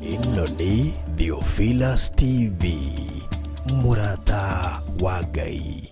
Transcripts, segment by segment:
Ĩno nĩ Theophilus TV, mũrata wa Ngai.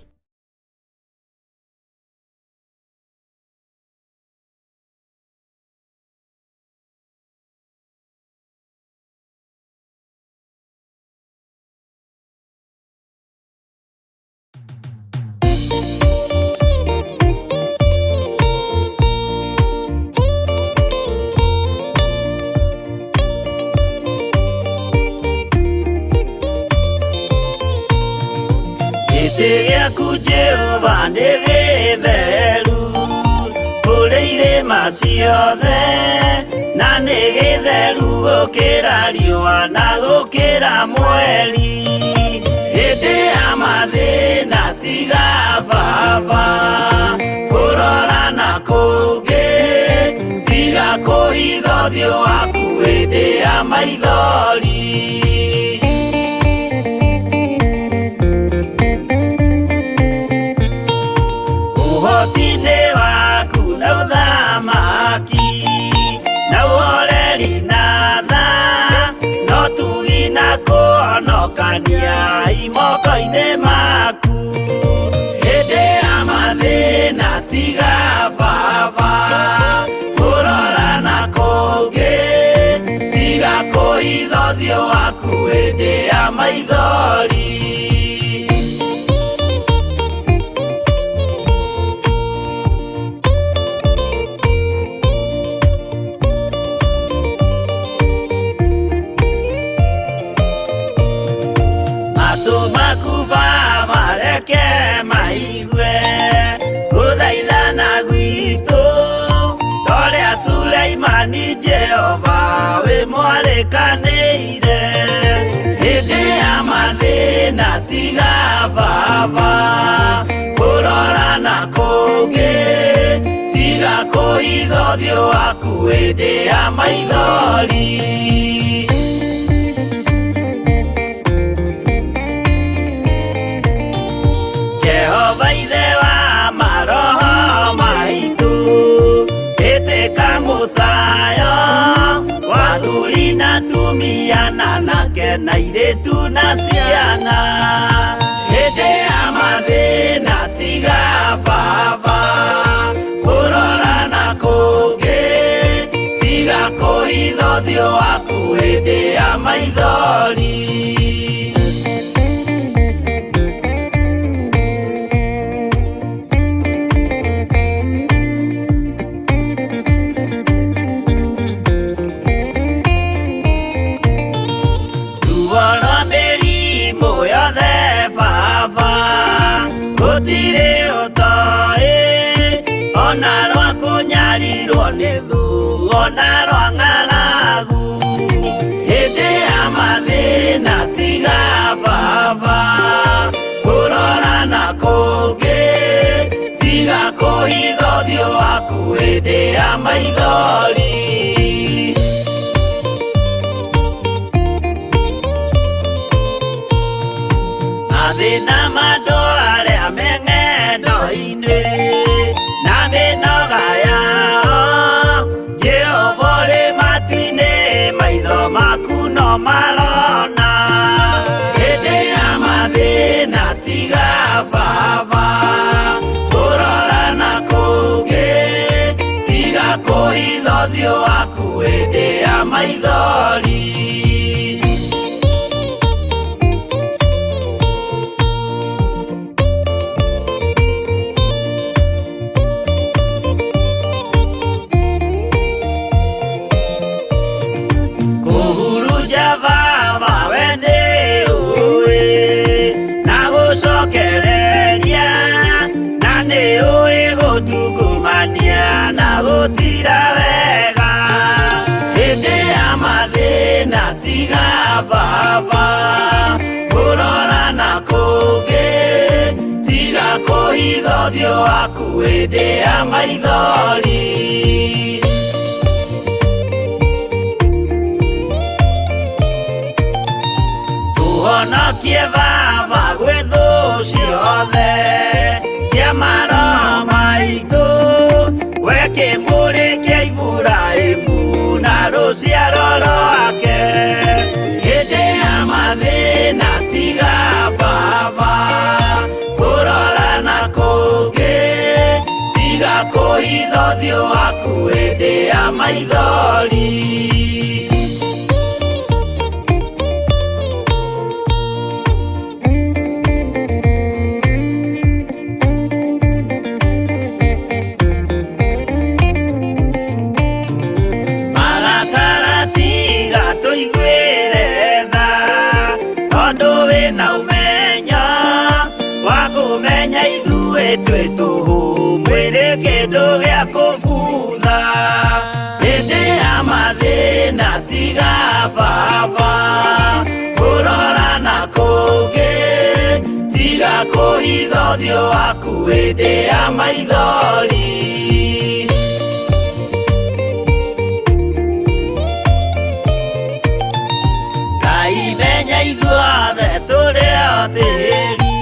Jehova nĩ gĩtheru kũrĩ irĩma ciothe, na nĩ gĩtheru gũkĩra riũa na gũkĩra mweri. Hĩndĩ ya mathĩna tiga baba kũrora na kũngĩ, tiga kũhitha ũthiũ waku hĩndĩ ya maithori. Ũhoti-inĩ waku na ũthamaki na ũhoreri na tha, no tugi na kũhonokania moko-inĩ maku. Hĩndĩ ya mathĩna tiga baba kũrora na kũngĩ, tiga kũhitha ũthiũ waku hĩndĩ ya maithori. Jehova wĩ mwarĩkanĩire, hĩndĩ ya mathĩna tiga baba kũrora na kũngĩ, tiga kũhitha ũthiũ waku hĩndĩ ya maithori. Jehova ithe wa maroho maitũ, ĩtĩka mũcayo wathuri na atumia na anake na airĩtu na ciana. Hĩndĩ ya mathĩna tiga baba kũrora na kũngĩ, tiga kũhitha ũthiũ waku hĩndĩ ya maithori. Gũtirĩ ũtoĩ ona rwa kũnyarirwo nĩ thu ona rwa ng'aragu. Hĩndĩ ya mathĩna tiga baba kũrora na kũngĩ, tiga kũhitha ũthiũ waku hĩndĩ ya maithori. Mathĩna mandũ arĩa me ng'endo-inĩ na mĩnoga yao, Jehova ũrĩ matu-inĩ maitho maku no marona. Hĩndĩ ya mathĩna tiga baba kũrora na kũngĩ, tiga kũhitha ũthiũ waku hĩndĩ ya maithori. Na gũtira wega hĩndĩ ya mathĩna tiga baba kũrora na kũngĩ, tiga kũhitha ũthiũ waku hĩndĩ ya maithori. Tũhonokie baba gwĩ thũ ciothe cia maroho maitũ, weke mũrĩke Iburahĩmu na rũciaro rwake. hĩndĩ ya maithori. Twĩ tũhũ mwĩrĩ kĩndũ gĩa kũbutha, hĩndĩ ya mathĩna tiga baba, kũrora na kũngĩ tiga kũhitha ũthiũ waku hĩndĩ ya maithori. Ngai menya ithuothe tũrĩ o tĩĩri,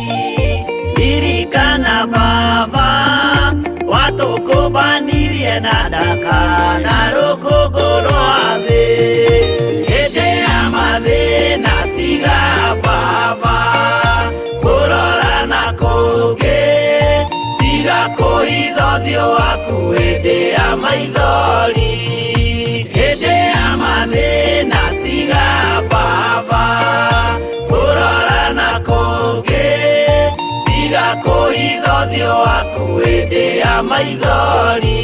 ririkana baba watũkũmbanirie na ndaka na rũkũngũ rwa thĩ, hĩndĩ ya mathĩna tiga baba, kũrora na kũngĩ tiga kũhitha ũthiũ waku hĩndĩ ya maithori, hĩndĩ ya mathĩna tiga baba, kũrora na kũngĩ tiga kũhitha ũthiũ waku hĩndĩ ya maithori.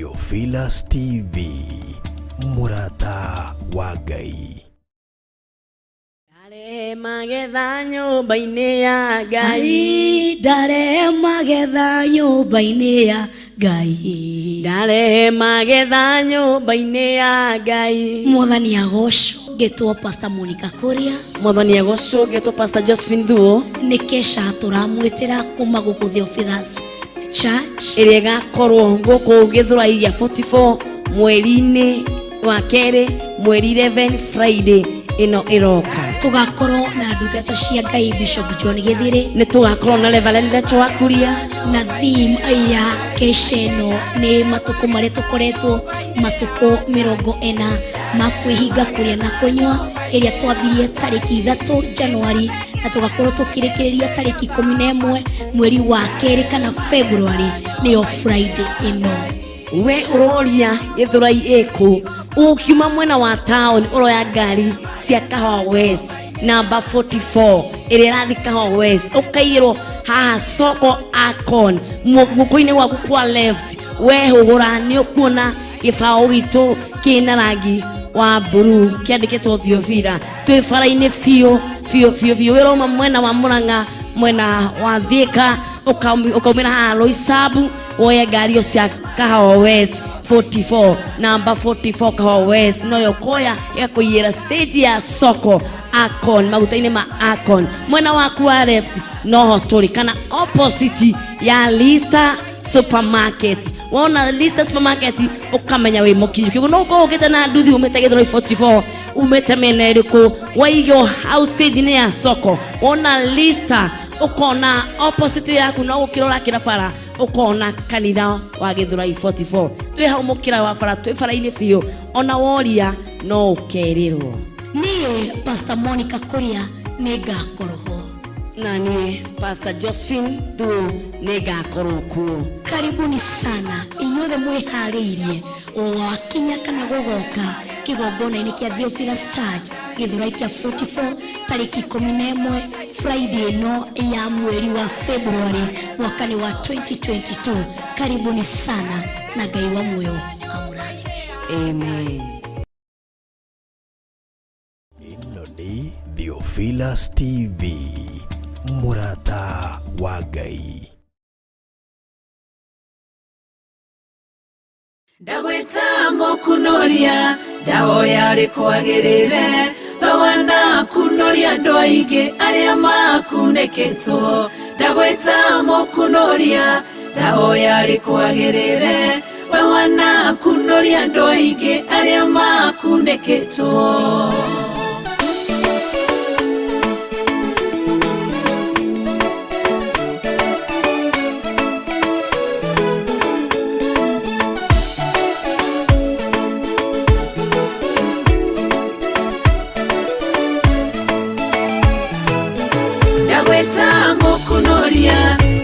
Theophilus TV, Murata wa Ngai. Dare magetha nyũmba-inĩ ya Ngai, dare magetha nyũmba-inĩ ya Ngai, dare magetha nyũmba-inĩ ya Ngai. Mwathani agocwo ngetwo Pastor Monica Kuria, Mwathani agocwo ngetwo Pastor Josephine Thuo, nĩ kesha tũramwĩtĩra kuma gũkũ Theophilus Church ĩrĩa ĩgakorwo gũkũ Gĩthũrai gĩa 44 mweri-inĩ wa kerĩ mweri 11 Friday ino iroka. Tugakorwo na ndungata cia Ngai Bishop John Githiri, nĩ tugakorwo na Reverend Leto wa Kuria, na theme ya kesheno nĩ matuko marĩa tũkoretwo matuko 40 ma kwĩhinga kũrĩa na kũnyua, ĩrĩa twambirie tarĩki 3 January na tugakorwo tukĩrĩkĩrĩria tarĩki 11 mweri wa kerĩ kana February, nĩyo Friday ino. We uroria Gĩthũrai ĩkũ? Ukiuma mwena wa town uroya ngari cia Kahawa West number 44 ĩrĩa ĩrathi Kahawa West, ukairwo haha soko Akon guko-inĩ gwaku kwa left, we hũgũra nĩ ũkuona gĩbaũ gitũ kĩna rangi wa blue kĩandĩkĩtwo Theophila. Twĩ bara-inĩ biũ wĩroma mwena wa Mũrang'a, mwena wa Thika, ukaumĩra haha Roysambu woye ngari cia Kahawa West 44 number 44 Kahawa West, noyo koya ĩgakũiyĩra stage ya soko Akon, maguta-inĩ ma Akon. Mwena waku wa left noho tũrĩ, kana opposite ya Lista Supermarket. Wona Lista Supermarket ukamenya wĩ mũkinyu kĩguo, no ũkorwo ũkĩte na nduthi umĩte Gĩthũrai 44 umĩte mĩena ĩrĩkũ, waigwo house stage-inĩ ya soko, wona Lista ukona opposite yaku no gũkĩrora kĩrabara ukona kanitha wa Gĩthũrai 44. Twĩ hau mũkĩra wa bara, twĩ bara-inĩ biũ, ona woria no ũkerirwo. Niĩ Pastor Monica Kuria nĩ ngakorwo na niĩ Pastor Josephine Thuo nĩ ngakorwo kuo. Karibuni sana inyuothe mwĩharĩirie wakinya kana gũgoka kĩgongona-inĩ kĩa Theophilus Church Gĩthũrai kĩa 44 tarĩki 11 Friday no ya mweri wa February mwakani wa 2022. Karibuni sana na Ngai wa muoyo amũrathime. Amen. Ĩno nĩ Theophilus TV, Murata wa Ngai. Ndagwĩta mũkũnoria, ndahoya rĩkwagĩrĩre, bawana kunoria andũ aingĩ arĩa makunĩkĩtwo. Ndagwĩta mũkũnoria, ndahoya rĩkwagĩrĩre, bawana kunoria andũ aingĩ arĩa makunĩkĩtwo.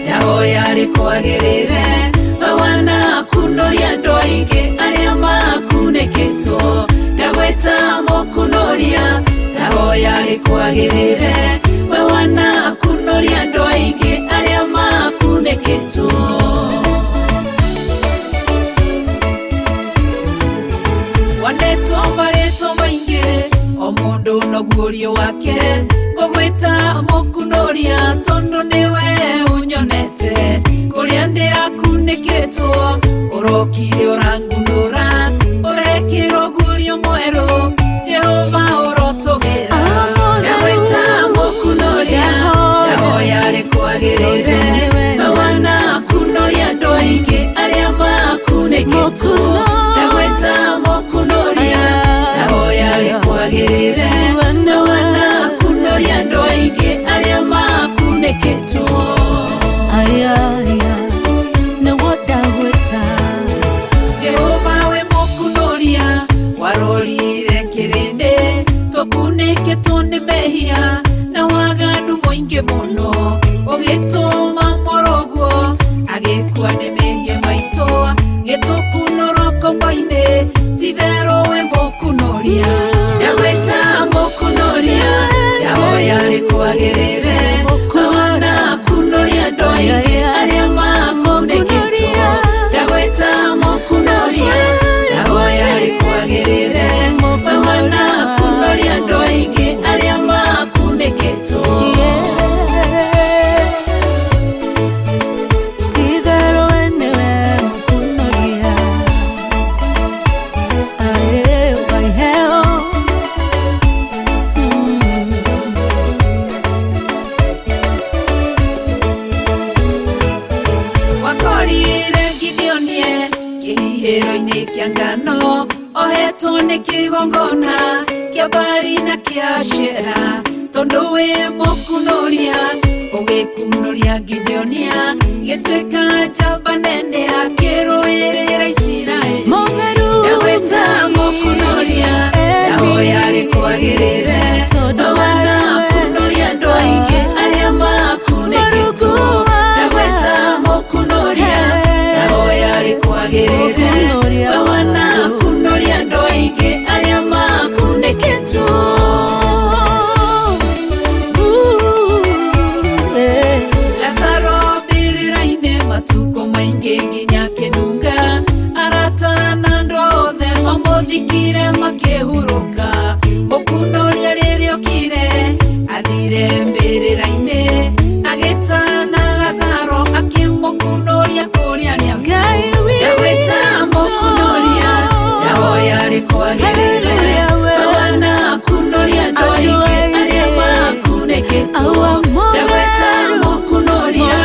Ndahoya rĩkwagĩrĩre, bawana kunoria andũ aingĩ arĩa makunĩkĩtwo. Ndagwĩta mũkũnoria, ndahoya rĩkwagĩrĩre, bawana kunoria andũ aingĩ arĩa makunĩkĩtwo. Wandĩtwo marĩtwo maingĩ, o mũndũ no guorio wake, ngũgwĩta mũkũnoria tondũ nĩwe unyonete kũrĩa ndĩrakunĩkĩtwo, ũrokire ũrangunũra, ũrekĩrwo guorio mwerũ, Jehova ũrotũgĩra. Ndagwĩta mũkũnoria, ndahoya rĩkwagĩrĩre, bawana kunoria andũ aingĩ arĩa makunĩkĩtwo. Ndagwĩta mũkũnoria, ndahoya rĩkwagĩrĩre, bawana kunoria andũ aingĩ arĩa makunĩkĩtwo. Jehova we mũkũnoria, warorire kĩrĩndĩ, tũkunĩkĩtwo nĩ mehia na waganu mũingĩ mũno, ũgĩtũma mũrũguo agĩkua nĩ mehia maitũ, gĩtũkunũra kombo-inĩ, ti-therũ we mũkũnoria. Ndagwĩta mũkũnoria, ndahoya rĩkwagĩrĩre, bawana kunoria andũ aingĩ arĩa makunĩkĩtwo. Ndagwĩta mũkũnoria, Orire Gideonie kĩhihĩro-inĩ kĩa ngano ohetwo nĩ kĩgongona kĩa Baali na kĩa Ashera tondũ wĩ mũkunoria ũgĩkunoria Gideonia gĩtuĩka njamba nene akĩrũĩrĩra Isiraeli ndagwĩta mũkunoria naho yarĩ kwagĩrĩre tondũ wanakunoria andũ aingĩ arĩa makunĩkĩtwo ndagwĩta mũkunoria naho yarĩ kwagĩrĩre wanakunoria andũ aingĩ arĩa makunĩkĩtwo. Matuko maingi nginya kĩnunga arata na andũ othe mamũthikire makĩhurũka mũkunoria rĩrĩa okire athire mbĩrĩra-inĩ agĩtana Lazaro akĩmũkunoria kũrĩa nĩa ndagwĩta mũkunoria naho yarĩ kwagĩrĩre wanakunoria andũ aingĩ arĩa makunĩkĩtwo ndagwĩta mũkunoria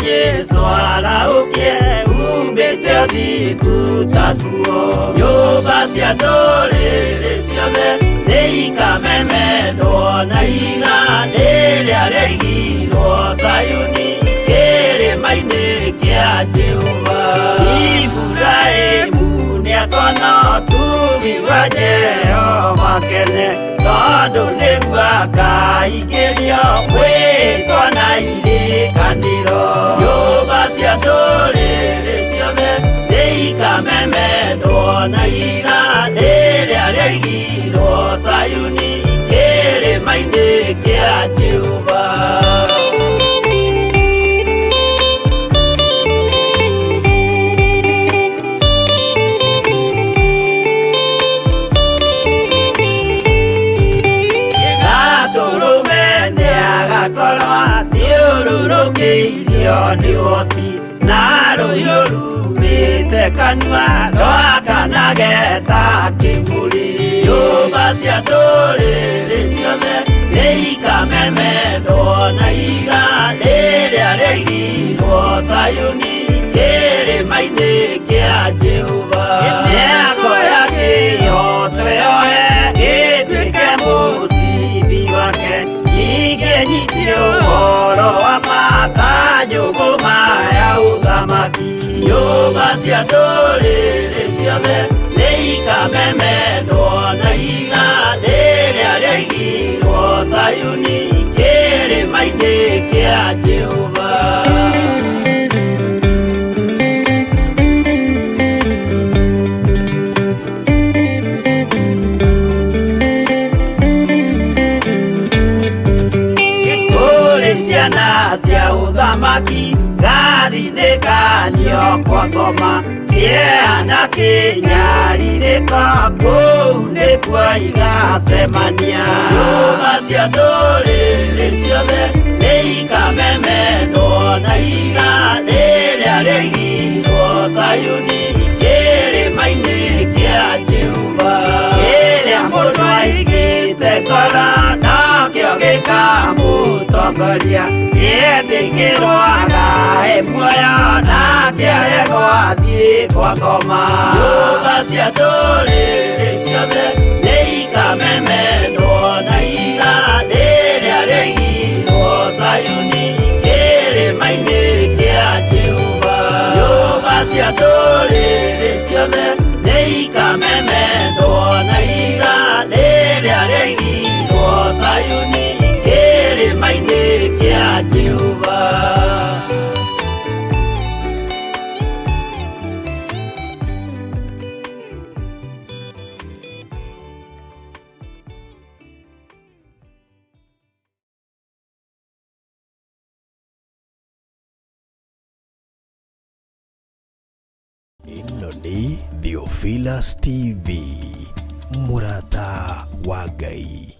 Jesu araukie umbĩte ũthingu tatuo nyũmba cia ndũrĩrĩ ciothe nĩikamemendwo na iga rĩrĩa rĩaigirwo Zayuni kĩrĩma-inĩ kĩa Jehova Iburahĩmu nĩakona ũtugi wa Jehova kene tondũ nĩguo akaingĩrio gwĩtwo na irĩkanĩro nyũmba cia ndũrĩrĩ ciothe nĩikamemendwo na iga rĩrĩa rĩaigirwo Zayuni kĩrĩma-inĩ kĩa Jehova. Thiũrũrũkĩirio nĩ ũhoti na rũhiũ rumĩte kanua rwakanageta kĩmũrĩ nyũmba cia ndũrĩrĩ ciothe nĩikamemendwo na iga rĩrĩa rĩaigirwo Zayuni kĩrĩma-inĩ kĩa Jehova nĩakoya kĩyo twĩoe gĩtuĩke mũcibi wake ningĩ nyitio ũhoro wa makanjũgũ maya ũthamaki nyũmba cia ndũrĩrĩ ciothe nĩikamemendwo na iga rĩrĩa rĩaigirwo Zayuni kĩrĩma-inĩ kĩa Jehova. Ciana cia ũthamaki gathinĩkanio kwa ngoma kĩeana kĩnyarirĩka kũu nĩkuo igacemania nyũmba cia ndũrĩrĩ ciothe nĩikamemendwo na iga rĩrĩa rĩaigirwo Zayuni kĩrĩma-inĩ kĩa Jehova kĩrĩa mũndũ aigĩte ngoro nakĩo gĩkamũtongoria gĩtĩkĩrwaga muoyo nake aregwo athiĩ kwa ngoma nyũmba cia ndũrĩrĩ ciothe nĩikamemendwo na iga ciothe nĩikamemendwo na igandĩ rĩrĩa rĩaigirwo Sayuni kĩrĩma-inĩ kĩa Jehova. Ĩno nĩ Theophilus TV, mũrata wa Ngai.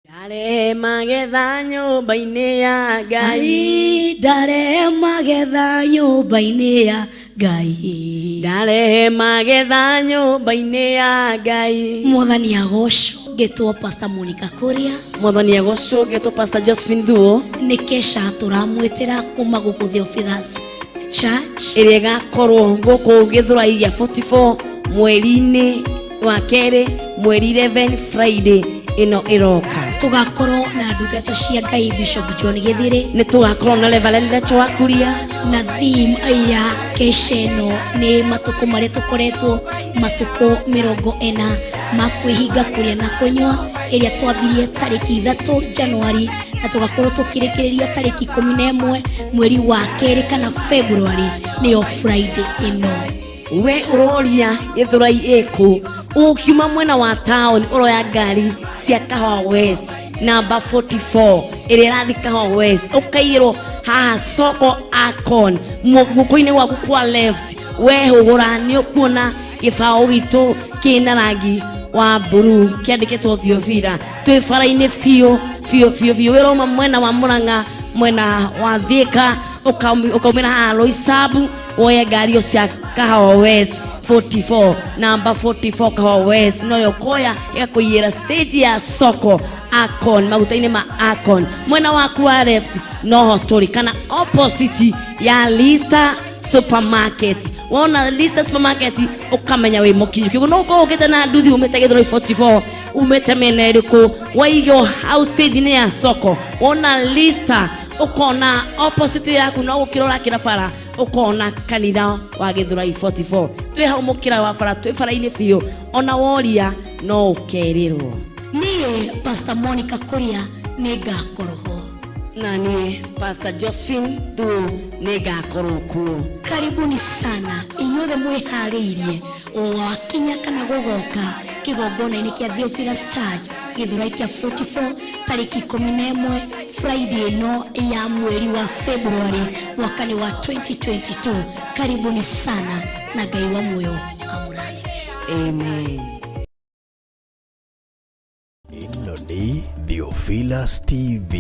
Ndarehe magetha nyũmba-inĩ ya Ngai, ndarehe magetha nyũmba-inĩ ya Ngai, ndarehe magetha nyũmba-inĩ ya Ngai. Mwathani agocwo. Ngetwo Pastor Monica Kuria, Mwathani agocwo. Ngetwo Pastor Josephine Thuo. nĩ kesha tũramwĩtĩra kuma gũkũ Theophilus Church ĩrĩa ĩgakorwo gũkũ Gĩthũrai gĩa 44 mweri-inĩ wa kerĩ mweri 11 Friday ĩno ĩroka. Tugakorwo na ndungata cia Ngai Bishop John Githiri, Nĩ tũgakorwo na Reverend Rachel wa Kuria, na theme ya kesha ĩno nĩ matukũ marĩa tũkoretwo matukũ 40 ma kwĩhinga kũrĩa na kũnyua, ĩrĩa twambirie tarĩki 3 Januari na tugakorwo tũkĩrĩkĩrĩria tarĩki 11 mweri wa kerĩ kana February, nĩyo Friday ĩno. we ũroria Gĩthũrai ĩkũ, ũkiuma mwena wa town ũroya ngari cia Kahawa West number 44 ĩrĩa ĩrathiĩ Kahawa West, ũkairwo haha soko Akon, guoko-inĩ gwaku kwa left wehũgũra nĩ ũkuona gĩbaũ gitũ kĩna rangi wa blue kĩandĩkĩtwo Theophila. Twĩ bara-inĩ biũ wĩroma mwena wa Mũrang'a, mwena wa Thika, ũkaumĩra haha Roysambu woye ngari o cia Kahawa West 44 number 44 Kahawa West, noyo koya ĩgakũiyĩra stage ya soko Akon, maguta-inĩ ma Akon. Mwena waku wa left noho tũrĩ, kana opposite ya Lista Supermarket. Wona Lista Supermarket ukamenya wĩ mũkinyu kĩguo, no ũkorwo ũkĩte na nduthi umĩte Gĩthũrai 44 umĩte mĩena ĩrĩkũ, waigwo house stage-inĩ ya soko, wona Lista ukona opposite yaku no gũkĩrora kĩrabara ukona kanitha wa Gĩthũrai 44. Twĩ hau mũkĩra wa bara, twĩ bara-inĩ biũ, ona woria no ũkerirwo. Niĩ Pastor Monica Kuria nĩ ngakorwo ho, na niĩ Pastor Josephine Thuo nĩ ngakorwo kuo. Karibuni sana inyuothe mwĩharĩirie wakinya kana gũgoka kĩgongona-inĩ kĩa Theophilus Church Gĩthũrai kĩa 44 tarĩki 11 Friday ĩno ya mweri wa February mwaka wa 2022. Karibuni sana na Ngai wa muoyo amũrathime. Amen. Ĩno nĩ Theophilus TV,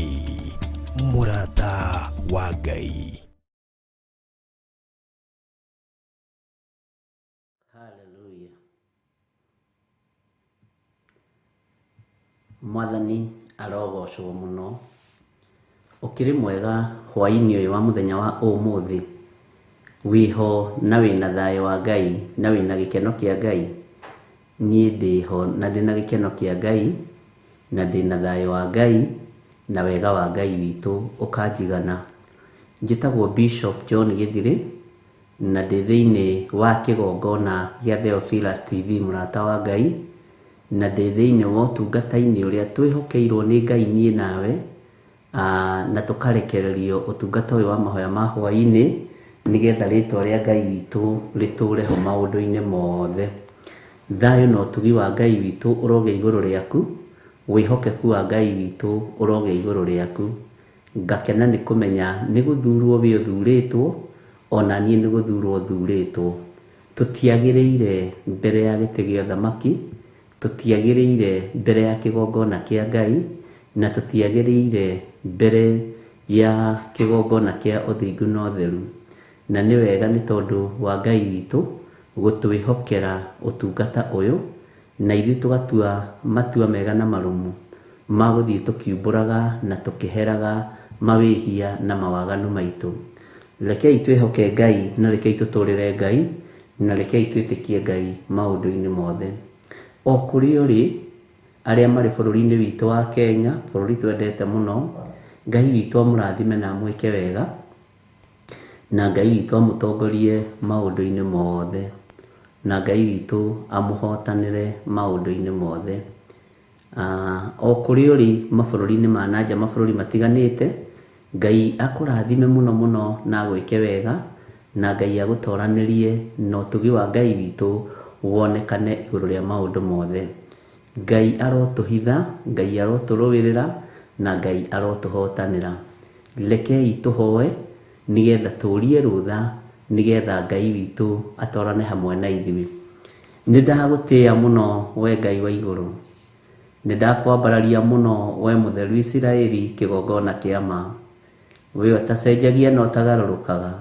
mũrata wa Ngai. Hallelujah. Mwathani arogocwo mũno. Ũkĩrĩ mwega hwaĩ-inĩ ũyũ wa mũthenya wa ũmũthĩ, wĩho na wĩna thayũ wa Ngai na wĩna gĩkeno kĩa Ngai. Niĩ ndĩho na ndĩna gĩkeno kĩa Ngai na ndĩna thayũ wa Ngai na wega wa Ngai witũ ũkanjigana. Njĩtagwo Bishop John Githiri na ndĩ thĩinĩ wa kĩgongona gĩa Theophilus TV, mũrata wa Ngai, na ndĩ thĩinĩ wa ũtungata-inĩ ũrĩa twĩhokeirwo nĩ Ngai niĩ nawe, na tũkarekererio ũtungata ũyũ wa mahoya ma hwaĩ-inĩ nĩgetha rĩtwa rĩa Ngai witũ rĩtũre ho maũndũ-inĩ mothe. Thayũ na ũtugi wa Ngai witũ ũroge igũrũ rĩaku, wĩhokeku wa Ngai witũ ũroge igũrũ rĩaku. Ngakena nĩ kũmenya nĩ gũthurwo wĩ ũthurĩtwo, ona niĩ nĩ gũthurwo thurĩtwo. Tũtiagĩrĩire mbere ya gĩtĩ gĩa ũthamaki, tũtiagĩrĩire mbere ya kĩgongona kĩa Ngai, na tũtiagĩrĩire mbere ya kĩgongona kĩa ũthingu na ũtheru. Na nĩ wega nĩ tondũ wa Ngai witũ gũtwĩhokera ũtungata ũyũ, na ithuĩ tũgatua matua mega na marũmu ma gũthiĩ tũkiumbũraga na tũkĩheraga mawĩhia na mawaganu maitũ. Rekei twĩhoke Ngai na rekei tũtũrĩre Ngai na rekei twĩtĩkie Ngai maũndũ-inĩ mothe. O kũrĩ ũrĩ, arĩa marĩ bũrũri-inĩ witũ wa Kenya, bũrũri twendete mũno, Ngai witũ amũrathime na amwĩke wega, na Ngai witũ amũtongorie maũndũ-inĩ mothe. na Ngai witũ amũhotanĩre maũndũ-inĩ mothe. O kũrĩ ũrĩ mabũrũri-inĩ ma nanja, mabũrũri matiganĩte, Ngai akũrathime mũno mũno na gwĩke wega, na Ngai agũtoranĩrie na ũtugi wa Ngai witũ wonekane igũrũ rĩa maũndũ mothe. Ngai arotũhitha, Ngai arotũrũĩrĩra, na Ngai arotũhotanĩra. Rekei tũhoe nĩgetha tũrie rũtha, nĩgetha Ngai witũ atwarane hamwe na ithuĩ. Nĩndagũtĩĩa mũno we Ngai wa igũrũ, nĩndakwambararia mũno we mũtheru Isiraeli kĩgongona kĩa ma. We ũtacenjagia na ũtagarũrũkaga,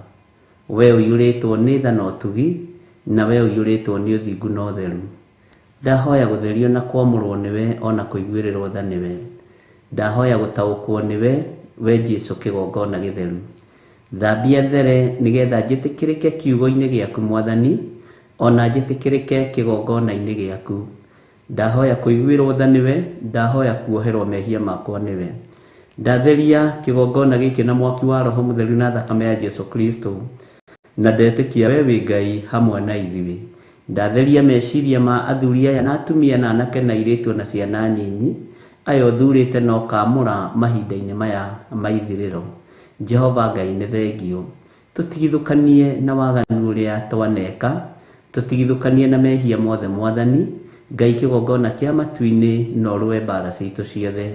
we ũiyũrĩtwo nĩ tha na ũtugi, na we ũiyũrĩtwo nĩ ũthingu na ũtheru. Ndahoya gũtherio na kwamũrwo nĩwe, ona kũiguĩrĩrwo tha nĩwe. Ndahoya gũtaũkwo nĩwe, we Jesũ kĩgongona gĩtheru. Thambia there nĩgetha njĩtĩkĩrĩke kiugo-inĩ gĩaku Mwathani, ona njĩtĩkĩrĩke kĩgongona-inĩ gĩaku. Ndahoya kũiguĩrwo tha nĩwe, ndahoya kuoherwo mehia makwa nĩwe. Ndatheria kĩgongona gĩkĩ na mwaki wa Roho Mũtheru na thakame ya Jesũ Kristo, na ndetĩkia we wĩ Ngai hamwe na ithuĩ. Ndatheria meciria ma athuri aya na atumia na anake na airĩtu na ciana nyinyi, aya ũthurĩte na ũkamũra mahinda-inĩ maya ma ithirĩro. Jehova Ngai nĩ thengio. Tũtigithũkanie na waganu ũrĩa twaneka, tũtigithũkanie na mehia mothe Mwathani, Ngai kĩgongona kĩa matu-inĩ na ũrũe mbara citũ ciothe.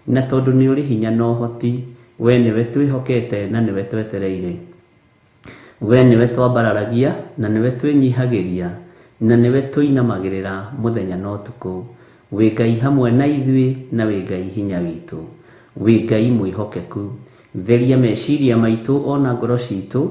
Na tondũ nĩ ũrĩ hinya na ũhoti, we nĩwe twĩhokete na nĩwe twetereire. We nĩwe twambararagia na nĩwe twĩnyihagĩria, na nĩwe tũinamagĩrĩra mũthenya na ũtukũ. Wĩ Ngai hamwe na ithuĩ, na wĩ Ngai hinya witũ. Wĩ Ngai mwĩhokeku. Theria meciria maitũ ona ngoro citũ,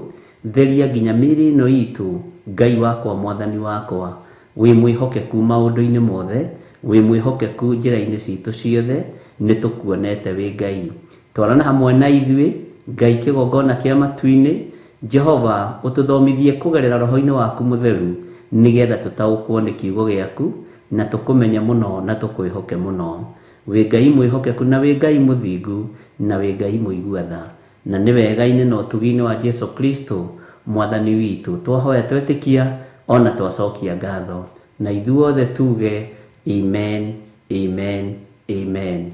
theria nginya mĩĩrĩ ĩno itũ. Ngai wakwa Mwathani wakwa, wĩ mwĩhokeku maũndũ-inĩ mothe, wĩ mwĩhokeku njĩra-inĩ citũ ciothe, nĩtũkuonete wĩ Ngai. Twarana hamwe na ithuĩ, Ngai kĩgongona kĩa matu-inĩ. Jehova ũtũthomithie kũgerera Roho-inĩ waku Mũtheru, nĩgetha tũtaũkwo nĩ kiugo gĩaku, na tũkũmenye mũno na tũkwĩhoke mũno. Wĩ Ngai mwĩhokeku na wĩ Ngai mũthingu, na wĩ Ngai mũigua tha. Na nĩ wega-inĩ na ũtugi-inĩ wa Jesũ Kristo Mwathani witũ twahoya twetĩkia, ona twacokia ngatho. Na ithuothe tuge amen, amen, amen.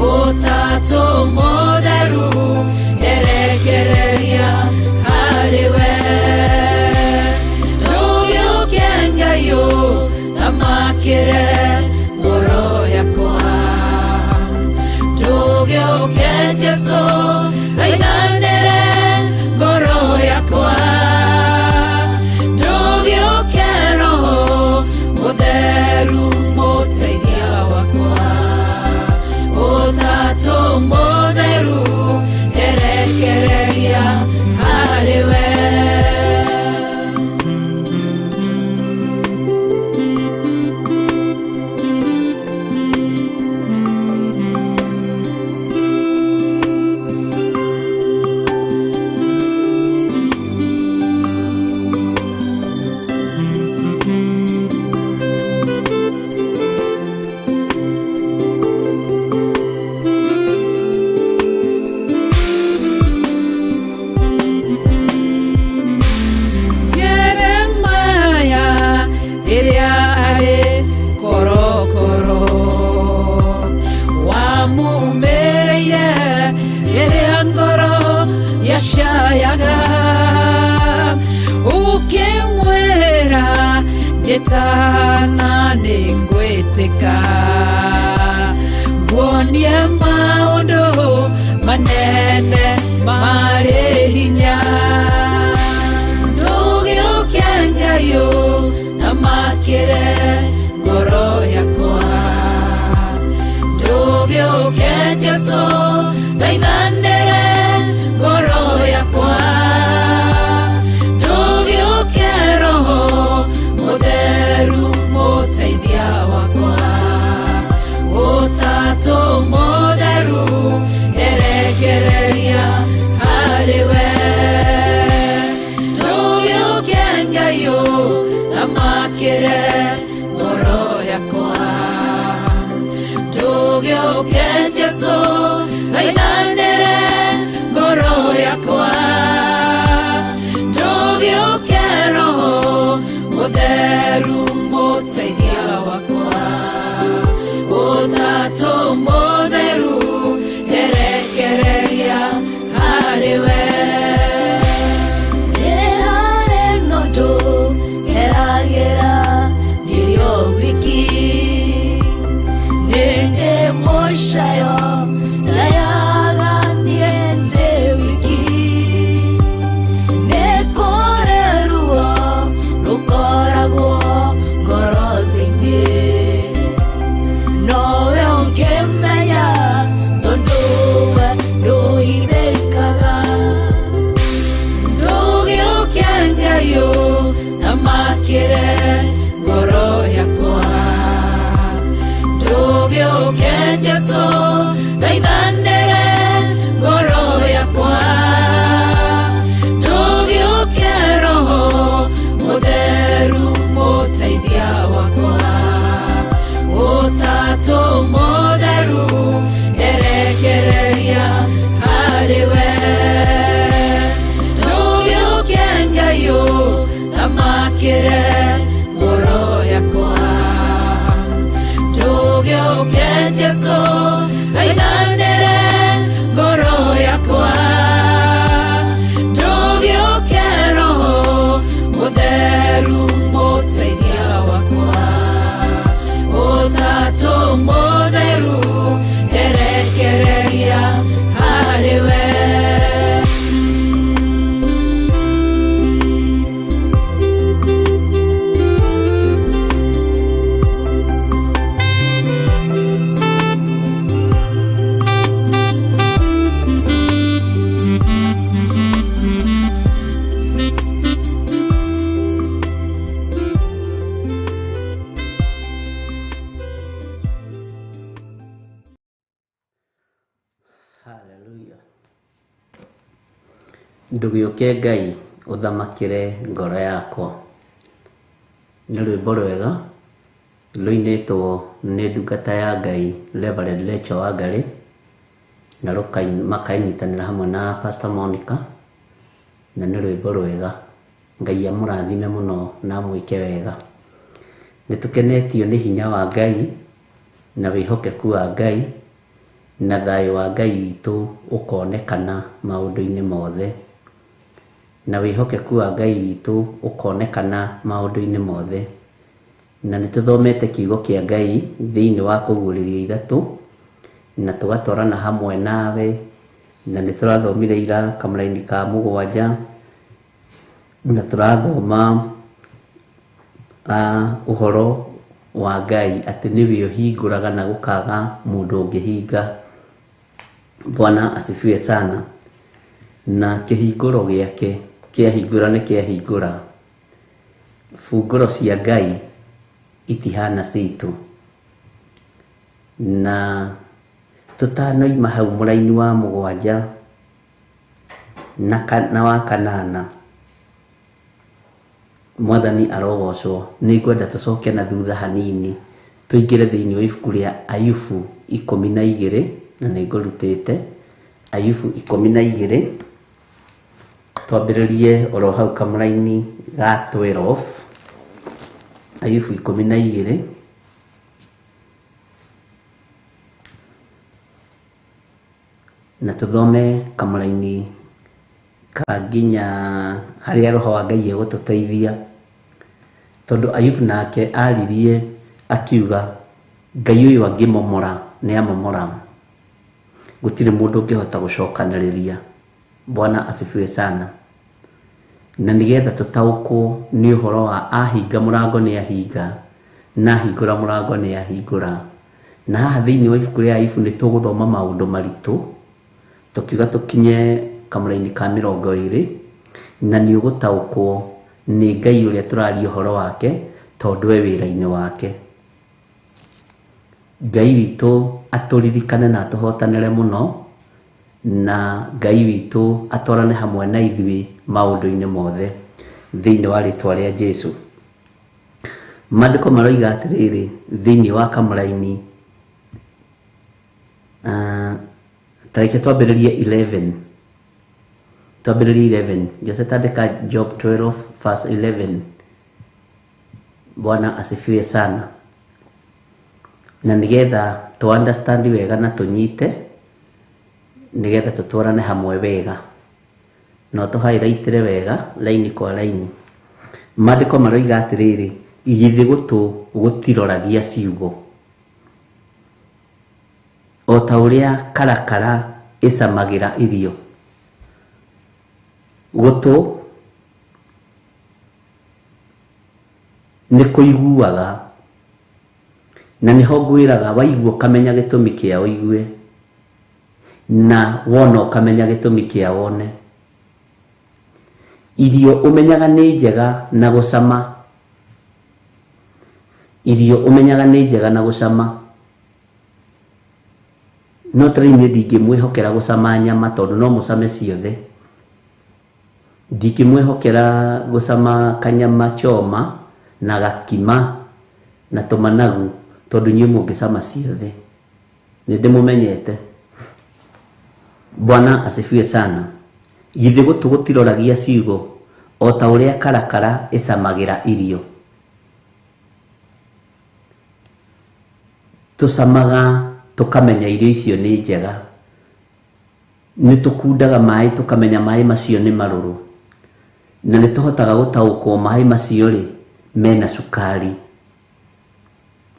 Utatu Mũtheru njĩtana nĩ ngwĩtĩka nguonie maũndũ manene marĩ hinya ndũgĩũke Ngai ũthamakĩre ngoro yakwa ndũgĩũke Jesũ thaithanĩre ngoro yakwa ndũgĩũke Roho Mũtheru mũteithia wakwa Ũtatũ Mũtheru nderekereria harĩwe ndũgĩũke Ngai ũthamakĩre ngoro yakwa ndũgĩũke Jesũ thaithanĩre ngoro yakwa ndũgĩũke Roho Mũtheru mũteithia wakwa Ũtatũ Mũtheru nderekereria harĩwe nĩ harĩ nũndũ ngeragĩra ndirĩ o wiki nĩ ndĩ mũcayo ndayaga niĩ ndĩ wiki nĩ kũrĩ ruo rũkoragwo ngoro-inĩ nowe ũngĩmenya tondũ we ndũhithĩkaga ndũgĩũke Ngai ũthamakĩre ngoro yakwa ndũgĩũke Jesũ thaithanĩre ngoro yakwa ndũgĩũke Roho Mũtheru mũteithia wakwa Ũtatũ Mũtheru nderekereria harĩwe ndũgĩũke Ngai ũthamakĩre ngoro yakwa ndũgĩũke Jesũ thaithanĩre ngoro yakwa ndũgĩũke Roho Mũtheru mũteithia wakwa Ũtatũ Mũtheru nderekereria harĩwe Haleluya. Ndũgĩũke Ngai ũthamakĩre ngoro yakwa nĩ rwĩmbo rwega rũinĩtwo nĩ ndungata ya Ngai Reverend Rachel Wangarĩ na makainyitanĩra hamwe na Pastor Monica na nĩ rwĩmbo rwega Ngai amũrathime mũno na amwĩke wega nĩtũkenetio nĩ hinya wa Ngai na wĩhokeku wa Ngai na thayũ wa Ngai witũ ũkonekana maũndũ-inĩ mothe na wĩhokeku wa Ngai witũ ũkonekana maũndũ-inĩ mothe na nĩtũthomete kiugo kĩa Ngai thĩinĩ wa Kũguũrĩrio ithatũ na tũgatwarana hamwe nawe na nĩtũrathomire ira kamũra-inĩ ka 7 na tũrathoma ũhoro wa Ngai atĩ nĩwe ũhingũraga na gũkaga mũndũ ũngĩhinga. Bwana asifiwe sana. Na kĩhingũro gĩake kĩahingũra nĩ kĩahingũra. Fungũro cia Ngai itihana citũ. Na tũtanoima hau mũra-inĩ wa 7 na wa 8 Mwathani arogocwo. Nĩngwenda tũcoke na thutha hanini tũingĩre thĩinĩ wa ibuku rĩa Ayubu 12 na nĩngũrutĩte Ayubu 12 twambĩrĩrie oro hau kamũra-inĩ ga 12. Ayubu 12 na tũthome kamũra-inĩ ka nginya harĩa Roho wa Ngai egũtũteithia tondu Ayubu nake aririe akiuga Ngai uyu angimomora ni amomora, gutire mundu ungihota gucokaniriria. Bwana asifiwe sana. Na nigetha tutaukwo ni uhoro wa ahinga murango ni ahinga na hingura murango ni ahingura. Na haha thiini wa ibuku ria Ayubu ni tuguthoma maundu maritu tukiuga tukinye kamuraini ka 20 na ni ugutaukwo ni Ngai uria turaria uhoro wake tondu we wira-ini wake. Ngai witu aturirikane na atuhotanire muno, na Ngai witu atwarane hamwe na ithui maundu-ini mothe thiini wa ritwa ria Jesu. Maandiko maroiga atiriri thiini wa kamuraini tareke twambiririe 11 Jose tandika Job 12 verse 11. Bwana asifiwe sana. Na nigetha tu understand wega na tunyite, nigetha tutwarane hamwe wega no tu highlight wega laini kwa laini. Maandiko maroiga atiriri igithi gutiroragia ciugo o ta uria karakara icamagira irio. Gutu ni kuiguaga, na niho ngwiraga waigua kamenya gitumi kia uigue, na wona kamenya gitumi kia wone. Irio umenyaga ni njega na gucama, irio umenyaga ni njega na gucama. No traini ndingimwihokera gucama nyama tondu no mucame ciothe. Ndingimwihokera gucama kanyama choma na gakima na tumanagu tondu nyu mungicama ciothe. Nindimumenyete. Bwana asifiwe sana. Githi gutiroragia ciugo o ta uria karakara icamagira irio. Tucamaga tukamenya irio icio ni njega, ni tukundaga mai tukamenya mai macio ni maruru, na ni tuhotaga gutaukwo mai macio ri mena sukari.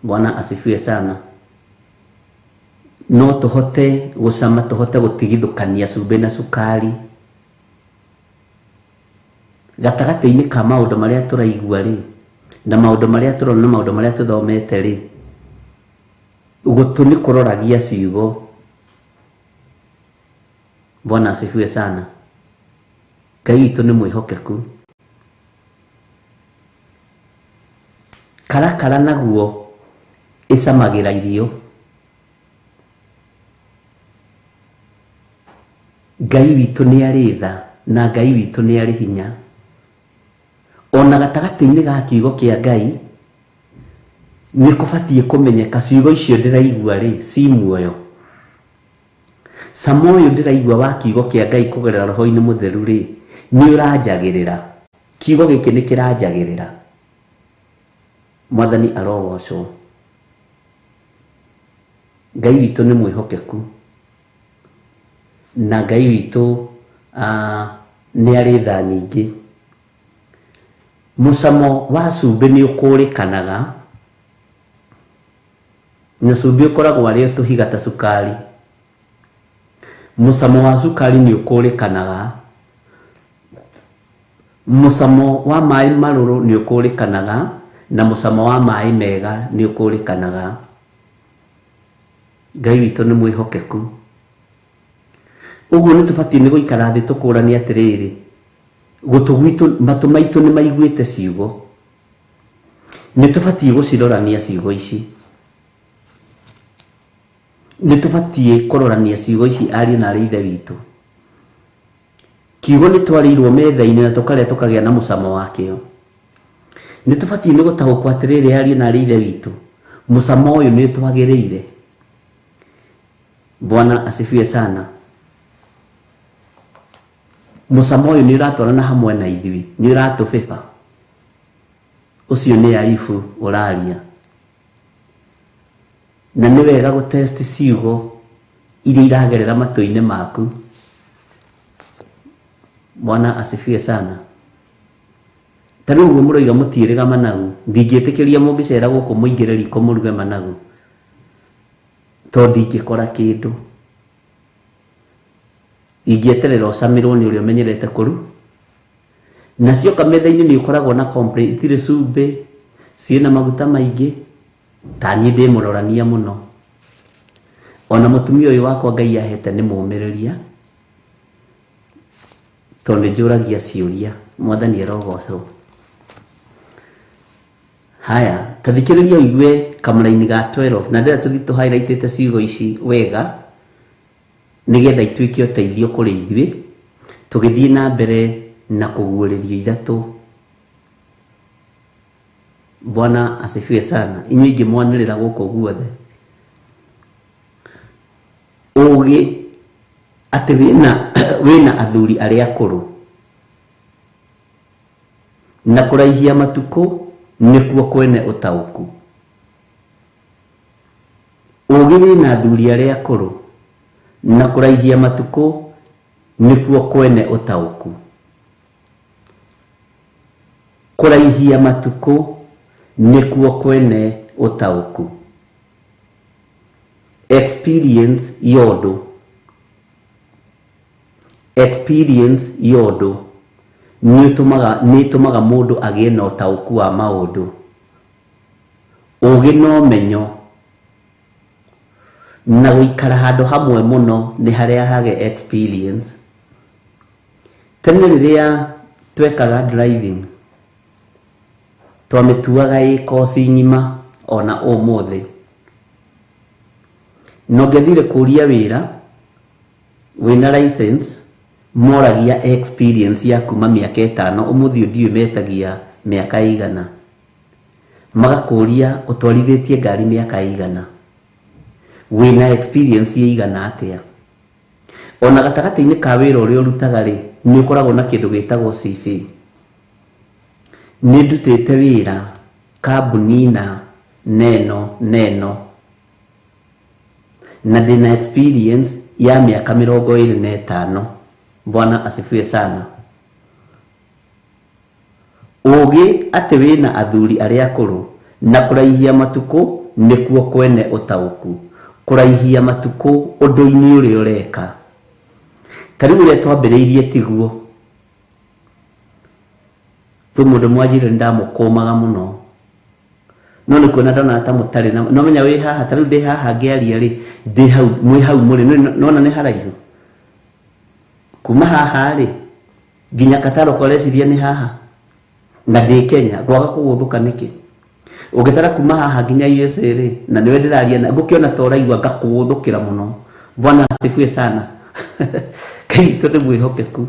Bwana asifiwe sana. No tuhote gucama, tuhote gutigithukania cumbi na sukari gatagati-ini ka maundu maria turaigua ri na maundu maria turona na maundu maria tuthomete ri. Gutu ni kuroragia ciugo. Bwana asifiwe sana. Ngai witu ni mwihokeku. Karakara naguo icamagira irio. Ngai witu ni ari tha na Ngai witu ni ari hinya. Ona gatagati-ini ga kiugo kia Ngai ni kubatie kumenyeka ciugo icio ndiraigua ri ci muoyo. Samoyo ndiraigua wa kiugo kia Ngai kugerera roho-ini mutheru ri ni uranjagirira. Kiugo giki ni kiranjagirira. Mwathani arogocwo. Ngai witu ni mwihokeku, na Ngai witu ni ari tha nyingi. Mucamo wa cumbi ni ukurikanaga, na cumbi ukoragwo ari tuhiga ta sukari. Mucamo wa sukari ni ukurikanaga, mucamo wa mai maruru ni ukurikanaga, na mucamo wa mai mega ni ukurikanaga. Ngai witu ni mwihokeku. Uguo ni tubatie ni guikara thi tukurani atiriri, gutu gwitu matu maitu ni maiguite ciugo, ni tubatie gucirorania ciugo ici, ni tubatie kurorania ciugo ici ari na ari ithe witu. Kiugo ni twarirwo metha-ini na tukaria tukagia na mucamo wakio. Ni tubatie ni gutahukwo atiriri ari na ari ithe witu, mucamo uyu ni twagiriire. Bwana asifiwe sana. Mucamo uyu ni uratwarana hamwe na ithui, ni uratubeba. Ucio ni Ayubu uraria. Na ni wega gutest ciugo iria iragerera matu-ini maku. Bwana asifiwe sana. Tari uguo muroiga mutirega managu ndingĩtĩkĩria mũngĩcera gũkũ mũingĩre riko mũruge managu tondũ ingĩkora kĩndũ ingĩeterera ũcamirwo nĩ ũrĩa ũmenyerete kũru nacio kametha-inĩ nĩ ũkoragwo na complaint itirĩ cumbĩ ciĩna maguta maingĩ ta niĩ ndĩmũrorania mũno ona mũtumia ũyũ wakwa Ngai ahete nĩ mũmĩrĩria tondũ njũragia ciũria Mwathani erogocwo. Haya, tathikĩrĩria ũigue kamũra-inĩ ga 12 na ndĩra tũthi tũ-highlightĩte ciugo ici wega nĩgetha ituĩke ũteithio kũrĩ ithuĩ tũgĩthiĩ na mbere na kũguũrĩrio ithatũ. Bwana asifiwe sana. Inyuĩ ingĩ mwanĩrĩra gũkũ guothe ũgĩ atĩ wĩna athuri arĩa akũrũ na kũraihia matukũ nĩkuo kwene ũtaũku. Ũgĩ wĩna athuri arĩa akũrũ na kũraihia matukũ nĩkuo kwene ũtaũku. Kũraihia matukũ nĩkuo kwene ũtaũku. Experience yodũ. Experience yodũ nĩtũmaga mũndũ agĩe na ũtaũku wa maũndũ. Ũgĩ no menyo na gũikara handũ hamwe mũno nĩ harĩa hage experience. Tene rĩrĩa twekaga driving twamĩtuaga ĩ koci ng'ima ona ũmũthĩ. No ngethire kũria wĩra wĩna license moragia experience ya kuma mĩaka 5 ũmũthĩ ndiũĩ metagia mĩaka ĩigana. Magakũria ũtwarithĩtie ngari mĩaka ĩigana. Wĩna experience ĩigana atĩa. Ona gatagatĩ-inĩ ka wĩra ũrĩa ũrutaga rĩ nĩ ũkoragwo na kĩndũ gĩtagwo CV. Nĩ ndutĩte wĩra kambuni neno na ndĩna experience ya mĩaka 25. Bwana asifiwe sana. Ũgĩ atĩ wĩna athuri arĩa akũrũ na kũraihia matukũ nĩkuo kwene ũtaũku. Kũraihia matukũ ũndũ-inĩ ũrĩa ũreka. Tarĩu ũrĩa twambĩrĩirie tiguo. Kwĩ mũndũ mwanjĩrĩ ndamũkũmaga mũno. No nĩ kuona ndona ta mũtarĩ na no menya wĩ haha tarĩu ndĩ haha ngĩaria rĩ ndĩ hau mwĩ hau mũrĩ nona nĩ haraihu. Kuma haha rĩ nginya Kataro kwareciria nĩ haha na ndĩ Kenya ngwaga kũgũthũka nĩkĩ. Ũngĩtara kuma haha nginya USA rĩ na nĩwe ndĩraria na ngũkĩona ta ũraigua ngakũgũthũkĩra mũno. Bwana asifiwe sana. Kai tondũ mwĩhokeku.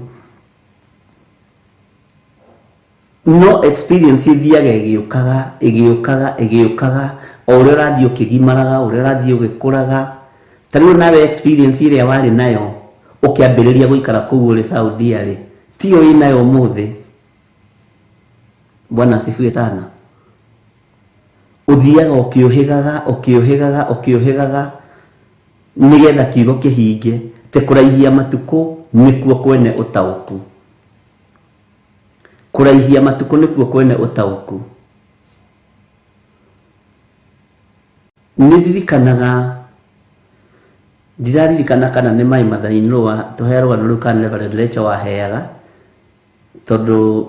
No experience ithiaga ĩgĩũkaga o ũrĩa ũrathiĩ ũkĩgimaraga ũrĩa ũrathiĩ ũgĩkũraga. Tarĩu nawe experience ĩrĩa warĩ nayo ũkĩambĩrĩria gũikara kũu ũrĩ Saudi rĩ tiyo ĩnayo ũmũthĩ. Bwana asifiwe sana. Ũthiaga ũkĩũhĩgaga nĩgetha kiugo kĩhinge te kũraihia matukũ nĩkuo kwene ũtaũku. Kũraihia matukũ nĩkuo kwene ũtaũku. Ndiraririkana kana nĩ Mai Mathai Nũa tũhe rũgano rũu kana Reverend Rachel waheaga tondũ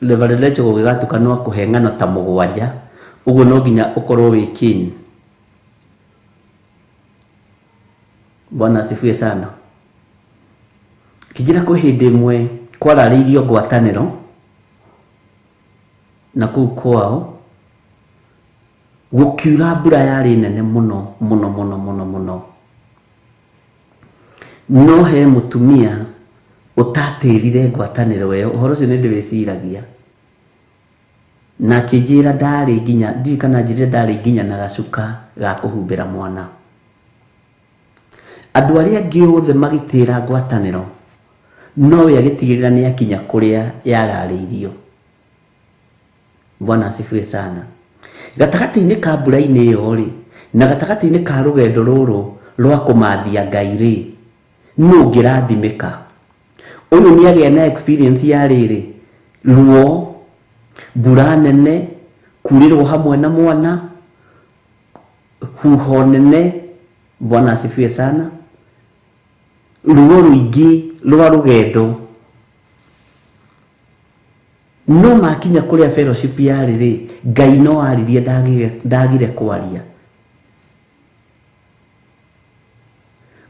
Reverend Rachel gũgĩgatukanwo kũhe ng'ano ta 7 ũguo no nginya ũkorwo wĩ keen. Bwana asifiwe sana. Kijira kwĩ hĩndĩ ĩmwe kwararĩirio ngwatanĩro na kũu kwao gũkiura mbura yarĩ nene mũno. No he mũtumia ũtatĩrire ngwatanĩro ĩyo ũhoro ũcio nĩ ndĩwĩciragia na akĩnjĩra ndarĩ nginya ndiũĩ kana njĩrire ndarĩ nginya na gacuka ga kũhumbĩra mwana. Andũ arĩa angĩ othe magĩtĩra ngwatanĩro nowe agĩtigĩrĩra nĩ akinya kũrĩa yararĩirio. Bwana asifiwe sana. Gatagatĩ-inĩ ka mbura-inĩ ĩyo rĩ na gatagatĩ-inĩ ka rũgendo rũrũ rwa kũmathia Ngai rĩ nũ ũngĩrathimĩka. Ũyũ nĩ agĩa na experience ya rĩrĩ ruo mbura nene, kurirwo hamwe na mwana, huho nene. Bwana asifiwe sana. Ruo ruingi rwa rugendo. No makinya kuria fellowship yari ri, Ngai no aririe ndagire kwaria.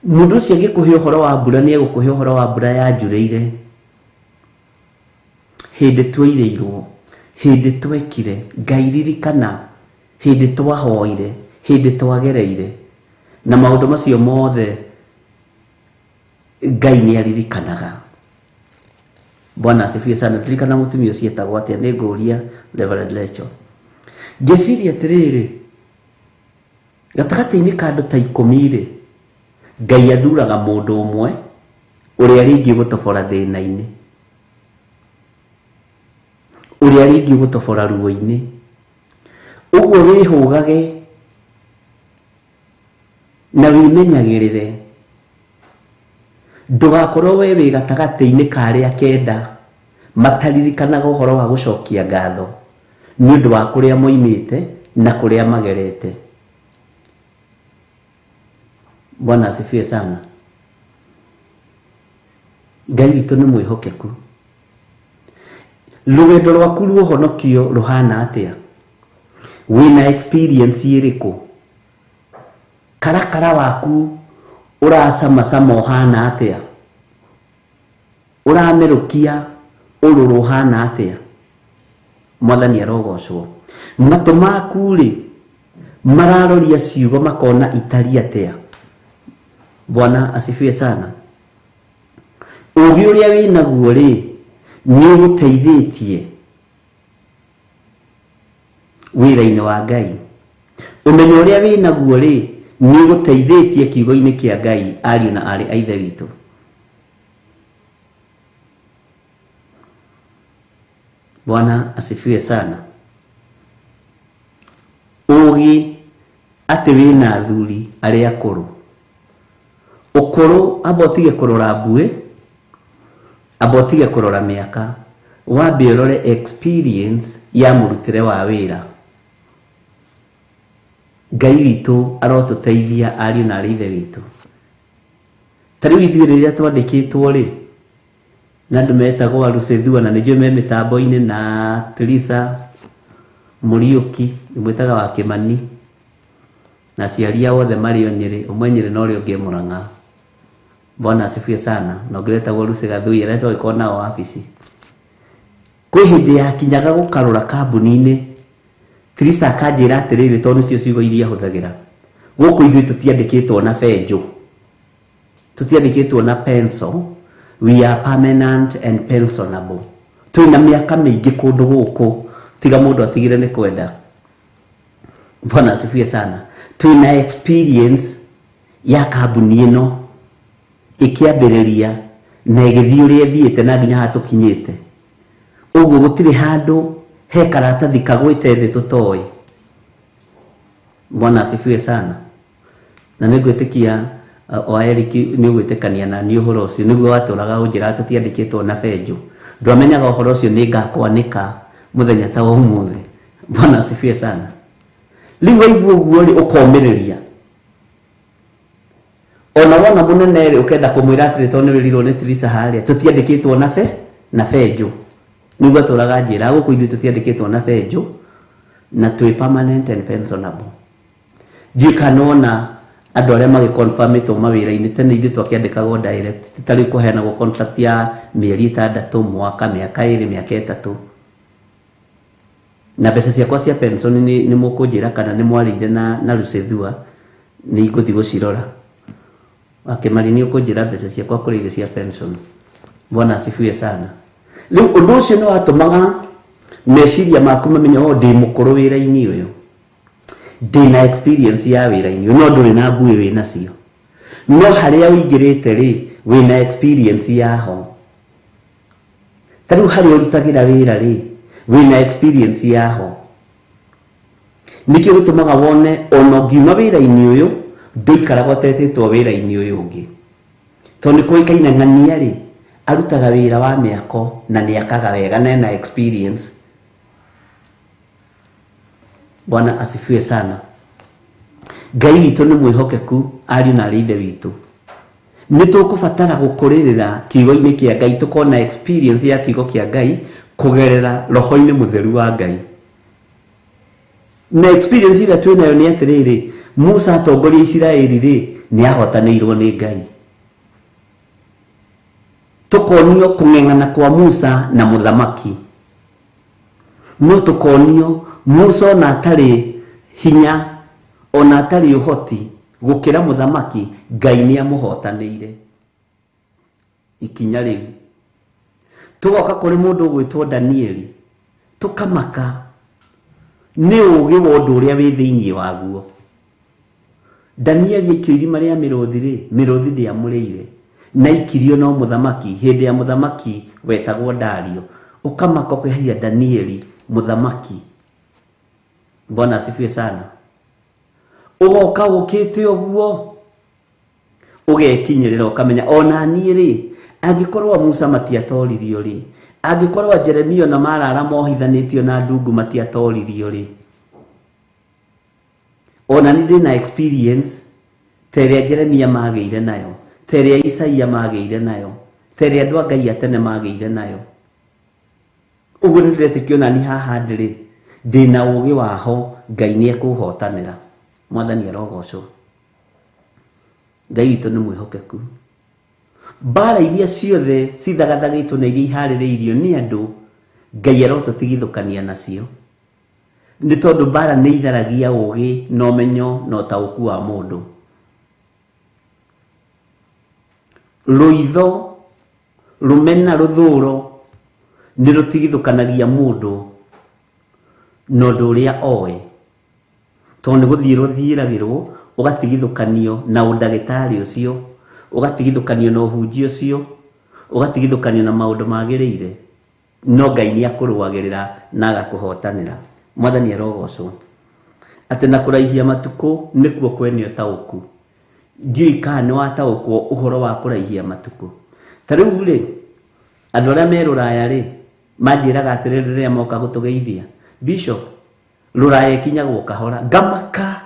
Mundu ucio ngikuhe uhoro wa mbura ni egukuhe uhoro wa mbura ya njureire. Hindi tweirĩirwo, hindi twekire, Ngai ririkana, hindi twahoire, hindi twagereire, na maundu macio mothe Ngai ni aririkanaga. Bwana asifiwe sana. Ririkana mutumia ucio etagwo atia, ni nguria Reverend Lecho. Ngeciria atiriri, gatagati-ini ka andu ta 10 ri, Ngai athuraga mundu umwe uria ringi gutobora thina-ini, uria ringi gutobora ruo-ini. Uguo wihugage na wimenyagirire, ndugakorwo we wi gatagati-ini ka aria kenda mataririkanaga uhoro wa gucokia ngatho ni undu wa kuria moimite na kuria magerete. Bwana asifiwe sana. Ngai witu ni mwihokeku. Rugendo rwaku rwa uhonokio ruhana atia? Wina experience iriku? Karakara waku uracama uhana atia? Uramerukia ururu uhana atia? Mwathani arogocwo. Matu maku ri mararoria ciugo makona itari atia? Bwana asifiwe sana. Ugi uria winaguo ri ni uguteithitie wira-ini wa Ngai. Umenyo uria winaguo ri ni uguteithitie kiugo-ini kia Ngai, ariu na ari aithe witu. Bwana asifiwe sana. Ugi ati wina athuri aria akuru. Ukuru abotige kurora mbue, abotige kurora miaka, wambe urore experience ya murutire wa wira. Ngai witu arotuteithia ariu na ari ithe witu. Tariu ithuĩ rĩrĩa twandĩkĩtwo ri, na andũ metagwo Arusethua, na nĩnjũĩ me mĩtambo-inĩ, na Teresa Mũriũki mwĩtaga wa Kĩmani, na aciari ao othe marĩ o Nyĩrĩ, ũmwe Nyĩrĩ na ũrĩa ũngĩ Mũrang'a. Bwana asifiwe sana. Na ũngĩ wetagwo Lucy Gathui arĩa twagĩkorwo nao wabici. Kwĩ hĩndĩ yakinyaga gũkarũra kambuni-inĩ, Teresa akanjĩra atĩrĩrĩ, tondũ nĩcio ciugo iria hũthagĩra, gũkũ ithuĩ tũtiandĩkĩtwo na benjũ, tũtiandĩkĩtwo na pencil, we are permanent and pensionable. Twĩna mĩaka mĩingĩ kũndũ gũkũ, tiga mũndũ atigire nĩ kwenda. Bwana asifiwe sana. Twĩna experience ya kambuni ĩno ikiambĩrĩria na ĩgĩthiĩ ũrĩa ĩthiĩte na nginya haha tũkinyĩte. Ũguo gũtirĩ handũ he karatathi kagwĩte thĩ tũtoĩ. Bwana asifiwe sana. Na nĩngwĩtĩkia o Eric nĩũgwĩtĩkania na niĩ ũhoro ũcio, nĩguo watũraga ũnjĩra tũtiandĩkĩtwo na benjũ. Ndwamenyaga ũhoro ũcio nĩ ngakwanĩka mũthenya ta wa ũmũthĩ. Bwana asifiwe sana. Rĩu waigua ũguo rĩ, ũkomĩrĩria. Ona wona mũnene rĩ, ũkenda kũmwĩra atĩrĩ, tondũ nĩwĩrirwo nĩ Teresa harĩa, tũtiandĩkĩtwo na benjũ. Nĩguo atũraga njĩra gũkũ ithuĩ tũtiandĩkĩtwo na benjũ, na twĩ permanent and pensionable. Ndiũĩ kana ona andũ arĩa magĩconfirmĩtwo mawĩra-inĩ, tene ithuĩ twakĩandĩkagwo direct, ti ta rĩu kũheanagwo contract ya mĩeri 6, mwaka, mĩaka 2, mĩaka 3. Na mbeca ciakwa cia pension nĩ mũkũnjĩra kana nĩ mwarĩire na Rusethua, nĩ igũthiĩ gũcirora. Akĩmari nĩ ũkũnjĩra mbeca ciakwa kũrĩ cia pension. Bwana asifiwe sana. Rĩu ũndũ ũcio nĩ watũmaga meciria maku mamenya ndĩ mũkũrũ wĩra-inĩ ũyũ, ndĩna experience ya wĩra-inĩ ũyũ, no ndũrĩ na mbuĩ wĩ nacio. No harĩa ũingĩrĩte rĩ, wĩna experience yaho. Ta rĩu harĩa ũrutagĩra wĩra rĩ, wĩna experience yaho. Nĩkĩo gĩtũmaga wone ona ũngiuma wĩra-inĩ ũyũ ndũikaraga ũtetĩtwo wĩra-inĩ ũyũ ũngĩ. Tondũ nĩ kũĩkaine ng'ania rĩ, arutaga wĩra wa mĩako na nĩ akaga wega na ena experience. Bwana asifiwe sana. Ngai witũ nĩ mwĩhokeku, ariũ na aarĩ a Ithe witũ. Nĩ tũkũbatara gũkũrĩrĩra kiugo-inĩ kĩa Ngai, tũkona experience ya kiugo kĩa Ngai kũgerera roho-inĩ mũtheru wa Ngai. Na experience ĩrĩa twĩnayo nĩ atĩrĩrĩ, Musa atongoria Isiraeli rĩ, nĩ ahotanĩirwo nĩ Ngai. Tũkonio kũng'eng'ana kwa Musa na mũthamaki. No tũkonio Musa ona atarĩ hinya, ona atarĩ ũhoti gũkĩra mũthamaki, Ngai nĩ amũhotanĩire. Ikinya rĩu tũgoka kũrĩ mũndũ ũgwĩtwo Danieli, tũkamaka nĩ ũũgĩ wa ũndũ ũrĩa wĩ thĩinĩ waguo. Danieli aikio irima rĩa mĩrũthi rĩ, mĩrũthi ndĩamũrĩire, na ikirio no mũthamaki, hĩndĩ ya mũthamaki wetagwo Dario. Ũkamaka ũkĩhaia Danieli mũthamaki. Bwana asifiwe sana. Ũgoka ũkĩte ũguo, ũgekinyĩrĩra ũkamenya ona niĩ rĩ, angĩkorwo Musa matiatoririo rĩ, angĩkorwo Jeremia na Marara mohithanĩtio na ndungu matiatoririo rĩ, ona nĩ ndĩ na experience ta ĩrĩa Jeremia magĩire nayo, ta ĩrĩa Isaia magĩire nayo, ta ĩrĩa andũ a Ngai a tene magĩire nayo. Ũguo nĩ ndĩretĩkia ona niĩ haha ndĩrĩ, ndĩna ũũgĩ waho, Ngai nĩ ekũhotanĩra. Mwathani arogocwo. Ngai witũ nĩ mwĩhokeku. Mbara iria ciothe cithagathagĩtwo na iria iharĩrĩirio nĩ andũ, Ngai arotũtigithũkania nacio. Nĩ tondũ mbara nĩ itharagia ũũgĩ na ũmenyo na ũtaũku wa mũndũ. Rũitho, rũmena, rũthũũro nĩ rũtigithũkanagia mũndũ na ũndũ ũrĩa oĩ. Tondũ nĩ gũthiĩ rũthiĩragĩrwo, ũgatigithũkanio na ũndagĩtarĩ ũcio, ũgatigithũkanio na ũhunjia ũcio, ũgatigithũkanio na maũndũ magĩrĩire. No Ngai nĩ akũrũagĩrĩra na agakũhotanĩra. Mwathani arogocwo. Atĩ na kũraihia matukũ nĩkuo kwene ũtaũku. Ndiũĩ kana nĩ wataũkwo ũhoro wa kũraihia matukũ. Ta rĩu rĩ, andũ arĩa me Rũraya rĩ, manjĩraga atĩrĩrĩ rĩrĩa moka gũtũgeithia, Bishop, Rũraya ikinyagwo kahora. Ngamaka,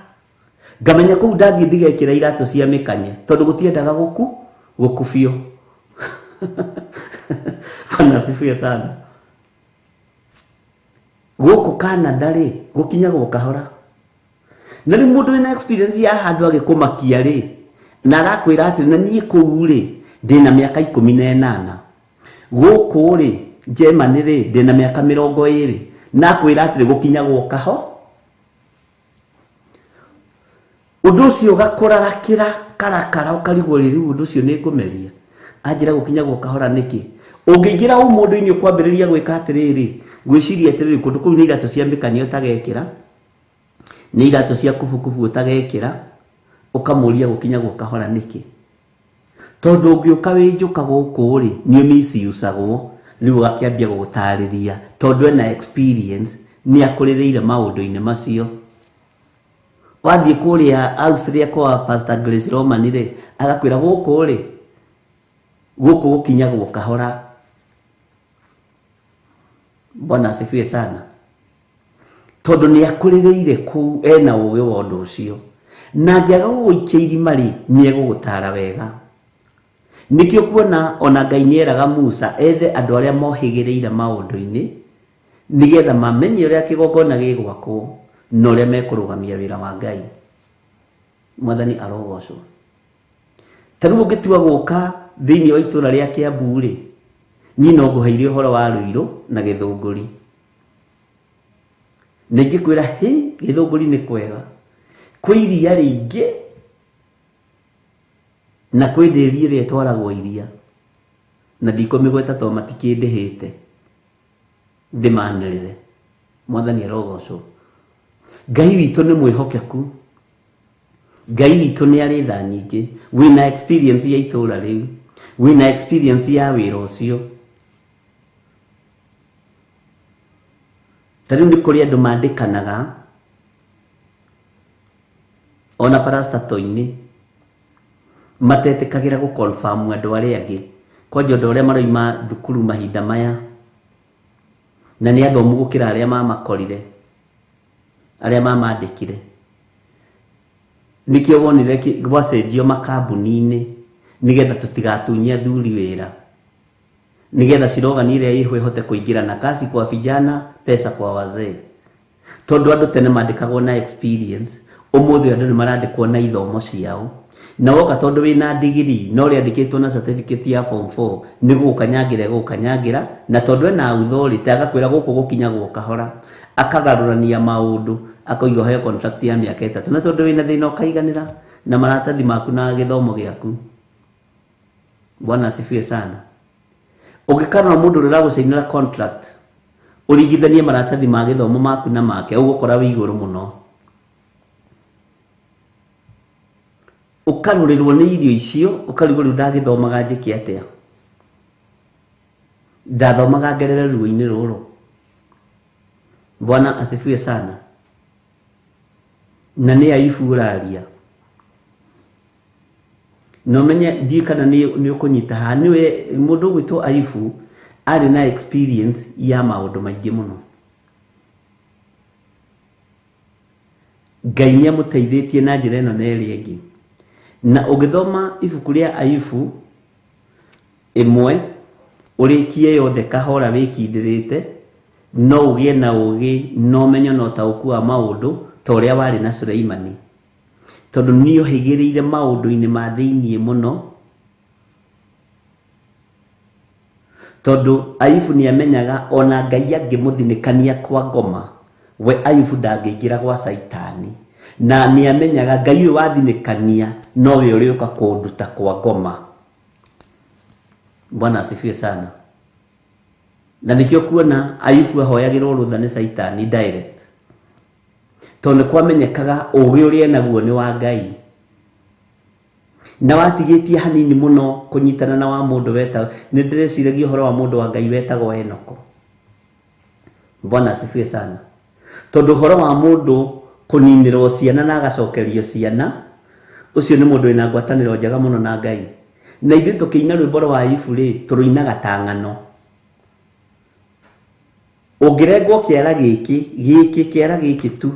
ngamenya kũu ndathiĩ ndigekĩra iratũ cia mĩkanye, tondũ gũtiendaga gũku biũ. Bwana asifiwe sana. Gũkũ Canada rĩ, gũkinyagwo kahora. Na rĩu mũndũ wĩna experience ya handũ agĩkũmakia rĩ, na arakwĩra atĩ na niĩ kũu rĩ, ndĩna mĩaka 18. Gũkũ rĩ, Germany rĩ, ndĩna mĩaka 20, na akwĩra atĩ gũkinyagwo kaho. Ũndũ ũcio ũgakũrarakĩra karakara, ũkarigwo rĩu ũndũ ũcio nĩ ngũmeria. Anjĩra gũkinyagwo kahora nĩkĩ? Ũngĩingĩra mũndũ-inĩ ũkwambĩrĩria gwĩka atĩrĩrĩ, gwĩciria atĩrĩrĩ, kũndũ kũu nĩ iratũ cia mĩkanye ũtagekĩra, nĩ iratũ cia kubukubu ũtagekĩra, ũkamũria gũkinyagwo kahora nĩkĩ? Tondũ ũngĩũka wĩnjũka gũkũ rĩ, nĩ misiusagwo, rĩu ũgakĩambia gũgũtarĩria, tondũ ena experience, nĩ akũrĩrĩire maũndũ-inĩ macio. Wathiĩ kũrĩa Austria kwa Pastor Grace Roman rĩ, agakwĩra gũkũ rĩ, gũkũ gũkinyagwo kahora. Bwana asifiwe sana. Tondũ nĩ akũrĩrĩire kũu, ena ũũgĩ wa ũndũ ũcio. Na angĩaga gũgũikia irima rĩ, nĩ egũgũtara wega. Nĩkĩo kuona ona Ngai nĩ eraga Musa ethe andũ arĩa mohĩgĩrĩire maũndũ-inĩ, nĩgetha mamenye ũrĩa kĩgongona gĩgwakwo na ũrĩa mekũrũgamia wĩra wa Ngai. Mwathani arogocwo. Ta rĩu ũngĩtua gũka thĩinĩ wa itũra rĩa Kiambu rĩ, niĩ no ngũheire ũhoro wa Ruiru na Gĩthũngũri. Na ingĩkwĩra Gĩthũngũri nĩ kwega, kwĩ iria rĩingĩ na kwĩ ndĩri ĩrĩa ĩtwaragwo iria, na ndikũmĩgweta tondũ matikĩndĩhĩte ndĩmanĩrĩre. Mwathani arogocwo. Ngai witũ nĩ mwĩhokeku. Ngai witũ nĩ arĩ tha nyingĩ. Wĩna experience ya itũra rĩu, wĩna experience ya wĩra ũcio. Ta rĩu nĩ kũrĩ andũ mandĩkanaga ona parastato-inĩ, matetĩkagĩra gũconfirm andũ arĩa angĩ. Kwanja andũ arĩa maroima thukuru mahinda maya, na nĩ athomu gũkĩra arĩa mamakorire. aria mamandikire nikio wonire gwacenjio makambuni-ini nigetha tutigatunye athuri wira, nigetha slogan ile ihote kuingirana kazi kwa vijana, pesa kwa wazee. Tondu andu tene mandikagwo na experience, umuthi andu ni marandikwo na ithomo ciao, na woka tondu wina degree no ri andikitwo na certificate ya form 4 ni gukanyagira na tondu ena authority agakwira guku gukinyagwo kahora, akagarurania maundu, akoiga he contract ya miaka 3, na tondu wina thina ukaiganira na maratathi maku na githomo giaku. Bwana asifiwe sana. Ungikana mundu rira gucainira contract urigithanie maratathi ma githomo maku na make, ugukora wi iguru muno. Ukarurirwo ni irio icio, ukarigwo riu ndagithomaga njiki atia, ndathomaga ngerere ruo-ini ruru. Bwana asifiwe sana. Na ni Ayubu uraria, no menye ndikana ni ukunyita ha niwe mundu gwitwo Ayubu ari na experience ya maundu maingi muno. Ngai ni amuteithĩtie na njĩra ĩno na ĩrĩa ĩngĩ. Na ũngĩthoma ibuku rĩa Ayubu 1 ũrĩkie yothe kahora wĩkindĩrĩte, no ũgĩe na ũgĩ, no menyo no taũku wa maũndũ ta ũrĩa warĩ na Suleimani, tondũ nĩ ohĩgĩrĩire maũndũ-inĩ ma thĩiniĩ mũno. Tondu Ayubu ni amenyaga ona Ngai angĩmũthinĩkania kwa ngoma, we Ayubu ndangĩingĩra gwa Saitani, na ni amenyaga Ngai ũyũ wathinĩkania no we ũrĩũka kũnduta kwa ngoma. Bwana asifiwe sana. Na nikio kuona Ayubu ahoyagĩrwo rũtha nĩ Saitani direct, tondu kwamenyekaga ũgĩ ũrĩa naguo nĩ wa Ngai, na watigĩtie hanini muno kunyitana na wa mundu weta. Nĩ ndĩreciragia ũhoro wa mundu wa Ngai wetagwo Enoko. Bwana asifiwe sana. Tondu ũhoro wa mundu kuninĩrwo ciana na agacokerio ciana, ucio nĩ mundu wĩna ngwatanĩro njega muno na Ngai. Na ithuĩ tũkĩina rwĩmbo rwa Ayubu rĩ, tũrũinaga ta ng'ano. Ũngĩrengwo kĩara gĩkĩ tu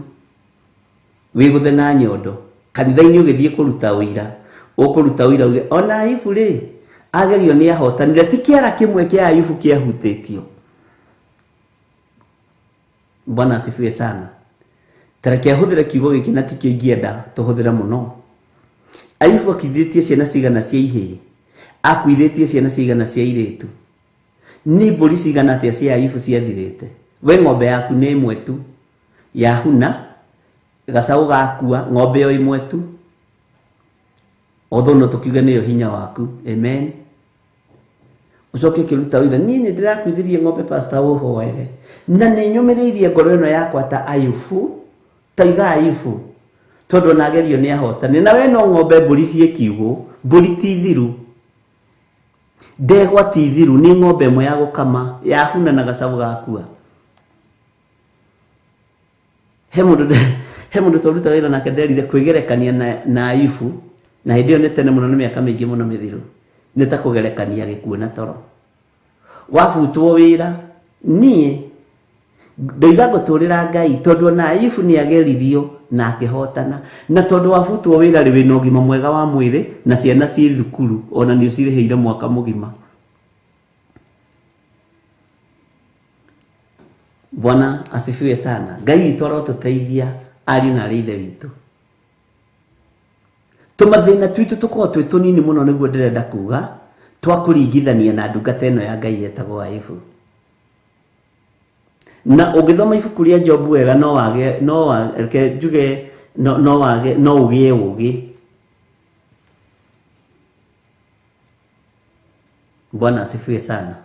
wĩgũthe na nyondo, kanitha-inĩ ũgĩthiĩ kũruta ũira, ũkũruta ũira uge ona Ayubu rĩ agerio nĩ ahotanire, ti kĩara kĩmwe kĩa Ayubu kĩahutĩtio. Bwana asifiwe sana. Tareke hũthĩre kiugo gĩkĩ na tikio ingĩenda tũhũthĩre mũno. Ayubu akithĩtie ciana cigana cia ihĩĩ, akuithĩtie ciana cigana cia irĩtu, ni mbũri cigana atĩa cia Ayubu ciathirĩte. We ng'ombe yaku nĩ ĩmwe tu, yahuna gacaũ gakua, ng'ombe o ĩmwe tu, otho no tukiuga nĩyo hinya waku. Amen. Ucoke kiruta wĩra, niĩ nĩ ndĩrakuithirie ng'ombe pastor ũhoere, na nĩ nyũmĩrĩirie ngoro ĩno yakwa ta Ayubu, taiga Ayubu, tondu nagerio nĩ ahotani. Na we no ng'ombe mbũri ciĩkiugo, mbũri ti thiru, ndegwa ti thiru, nĩ ng'ombe ĩmwe ya gũkama, yahuna na gacaũ gakua. He mundu tũruta wĩra nake nderire kwĩgerekania na Ayubu, na hĩndĩ ĩyo nĩ tene mũno, nĩ mĩaka mĩingĩ mũno mĩthiru, nĩ ta kũgerekania gĩkuũ na toro. Wabutwo wĩra, niĩ ndoiga gũtũrĩra Ngai tondu na Ayubu nĩ ageririo na akĩhotana, na tondu wabutwo wĩra rĩ wĩna ũgima mwega wa mwĩrĩ na ciana ciĩ thukuru, ona nĩ ũcirĩhĩire mwaka mũgima. Bwana asifiwe sana. Ngai witũ arotũteithia ari na ithe witũ. Tumathĩna twitũ tũkorwo twĩ tũnini mũno, nĩguo ndĩrenda kuga, twakũringithania na ndungata ĩno ya Ngai yetagwo Ayubu. Na ũngĩthoma ibuku rĩa Jobu wega no wage no ũgĩe ũgĩ. Bwana asifiwe sana.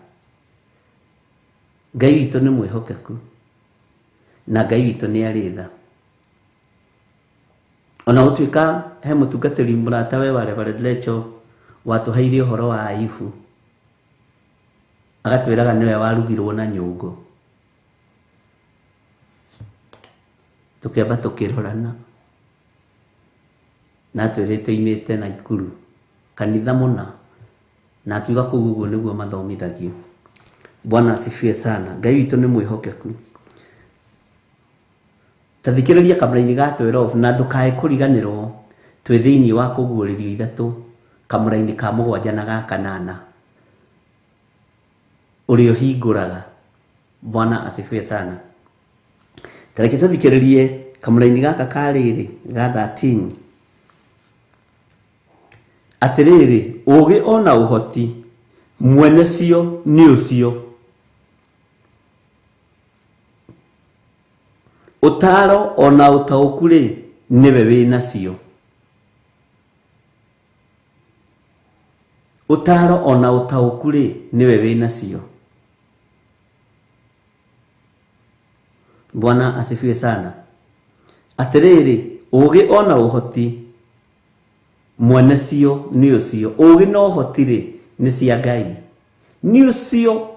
Ngai witũ nĩ mwĩhokeku, na Ngai witũ nĩ arĩ tha. Ona gũtuĩka he mũtungatĩri mũrata we wa Reverend Rachel watũheire ũhoro wa Ayubu, agatwĩraga nĩwe warugirwo na nyũngũ, tukĩamba tũkĩrorana na twĩrĩte imĩte Naikuru kanitha mũna, na akiuga kũu ũguo nĩguo mathomithagio. Bwana asifiwe sana. Ngai witũ nĩ mwĩhokeku. tathikiriria kamuraini ga 12 na ndukae kuriganirwo twi thiini wa kuguuririo ithatu kamuraini ka 7 na ga 8 urio hinguraga. Bwana asifiwe sana. Tareke tuthikiririe kamuraini gaka kariri ga 13. Atiriri ugi ona uhoti mwene cio ni ucio, utaro ona utauku ri niwe wina cio, utaro ona utauku ri niwe wina cio. Bwana asifiwe sana. Atiriri ugi ona uhoti mwene cio ni ucio, ugi no uhoti ri ni cia Ngai ni ucio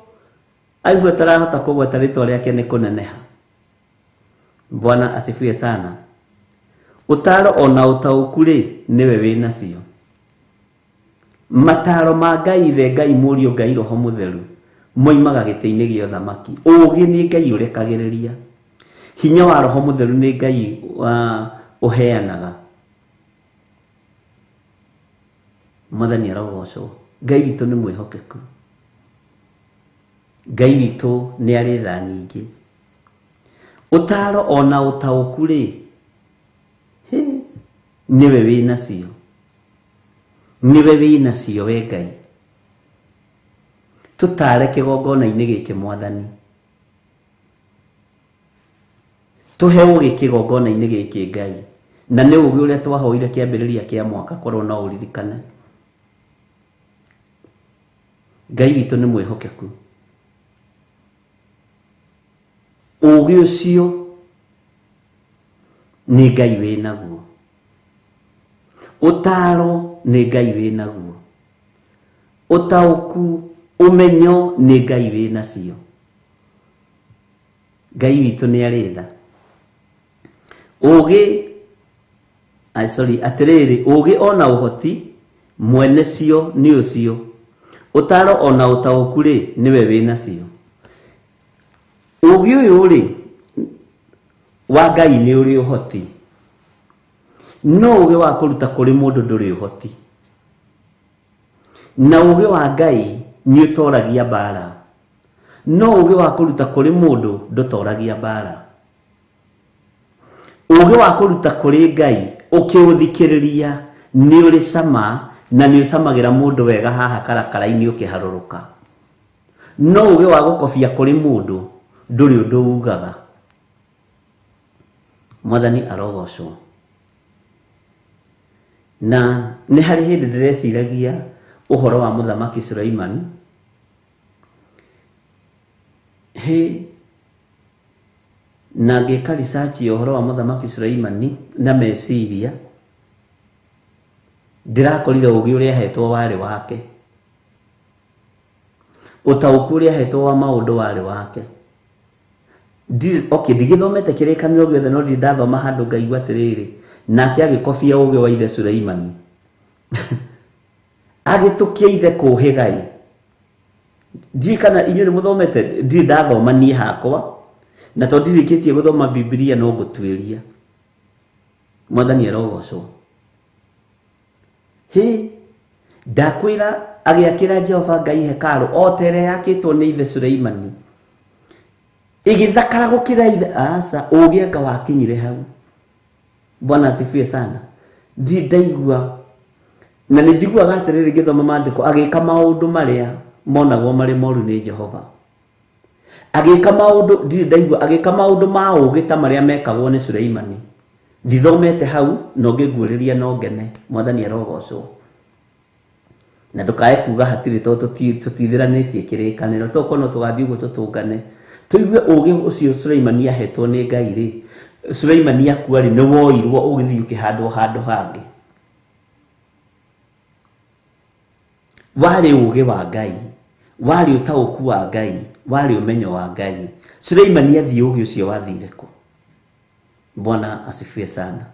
aigua tarahota kugweta ritwa riake ni kuneneha. Bwana asifiwe sana. Utaro ona utauku ri niwe wina cio. Mataro ma Ngai the Ngai murio Ngai Roho Mutheru moimaga giti-ini gio thamaki. Ugi ni Ngai urekagiriria, hinya wa Roho Mutheru ni Ngai uheanaga. Mwathani arogocwo. Ngai witu ni mwihokeku. Ngai witu ni ari tha nyingi. Utaro ona utauku ri niwe wina cio, niwe wina cio we Ngai. Tutare kigongona-ini giki Mwathani, tuhe ugi kigongona-ini giki Ngai, na ni ugi uria twahoire kiambiriria kia mwaka korwo no uririkane. Ngai witu ni mwihokeku. Ugi ucio ni Ngai winaguo, utaro ni Ngai winaguo, utauku umenyo ni Ngai wina cio. Ngai witu ni aritha. Ugi atiriri ugi ona uhoti mwene cio ni ucio, utaro ona utauku ri niwe wina cio. Ugi uyu ri wa Ngai ni uri uhoti, no ugi wa kuruta kuri mundu nduri uhoti. Na ugi wa Ngai ni utoragia bara, no ugi wa kuruta kuri mundu ndutoragia bara. Ugi wa kuruta kuri Ngai ukiuthikiriria ni uri sama, na ni usamagira mundu wega haha karakara-ini ukiharuruka. No ugi wa gukobia kuri mundu nduri undu ugaga. Mwathani arogocwo. Na ni hari hindi ndireciragia uhoro wa Muthamaki Suleiman. Na ngika research uhoro wa Muthamaki Suleiman na meciria, ndirakorire ugi uria hetwo wari wake, utauku uria hetwo wa maundu wari wake. Ndigithomete kirikaniro giothe no ndathoma handu ngaigua atiriri nake agikobia ugi wa ithe Suleiman agitukia ithe kuhigai. Ndi kana inyu ni muthomete, ndi ndathoma nie hakwa, na to ndirikitie guthoma Biblia no gutwiria. Mwathani arogocwo. Ndakwira agiakira Jehova Ngai hekalu o tere yakitwo ni ithe Suleiman, igithakara gukira ithe asa ugi anga wakinyire hau. Bwana asifiwe sana. Ndi ndaigua na ni njiguaga atiriri ngithoma maandiko agika maundu maria monagwo mari moru ni Jehova. Agika maundu, ndi ndaigua agika maundu ma ugi ta maria mekagwo ni Suleiman. Ndithomete hau no ngiguuriria no ngene. Mwathani arogocwo. Na ndukae kuga hatiri to tutithiranitie kirikaniro to kono tugathi uguo tutungane tuigue ugi ucio Suleiman ahetwo ni Ngai ri. Suleiman akua ri ni woirwo ugithi ukihandwo handu hangi. Wari ugi wa Ngai, wari utauku wa Ngai, wari umenyo wa Ngai. Suleiman athi ugi ucio wathire ku. Bwana asifiwe sana.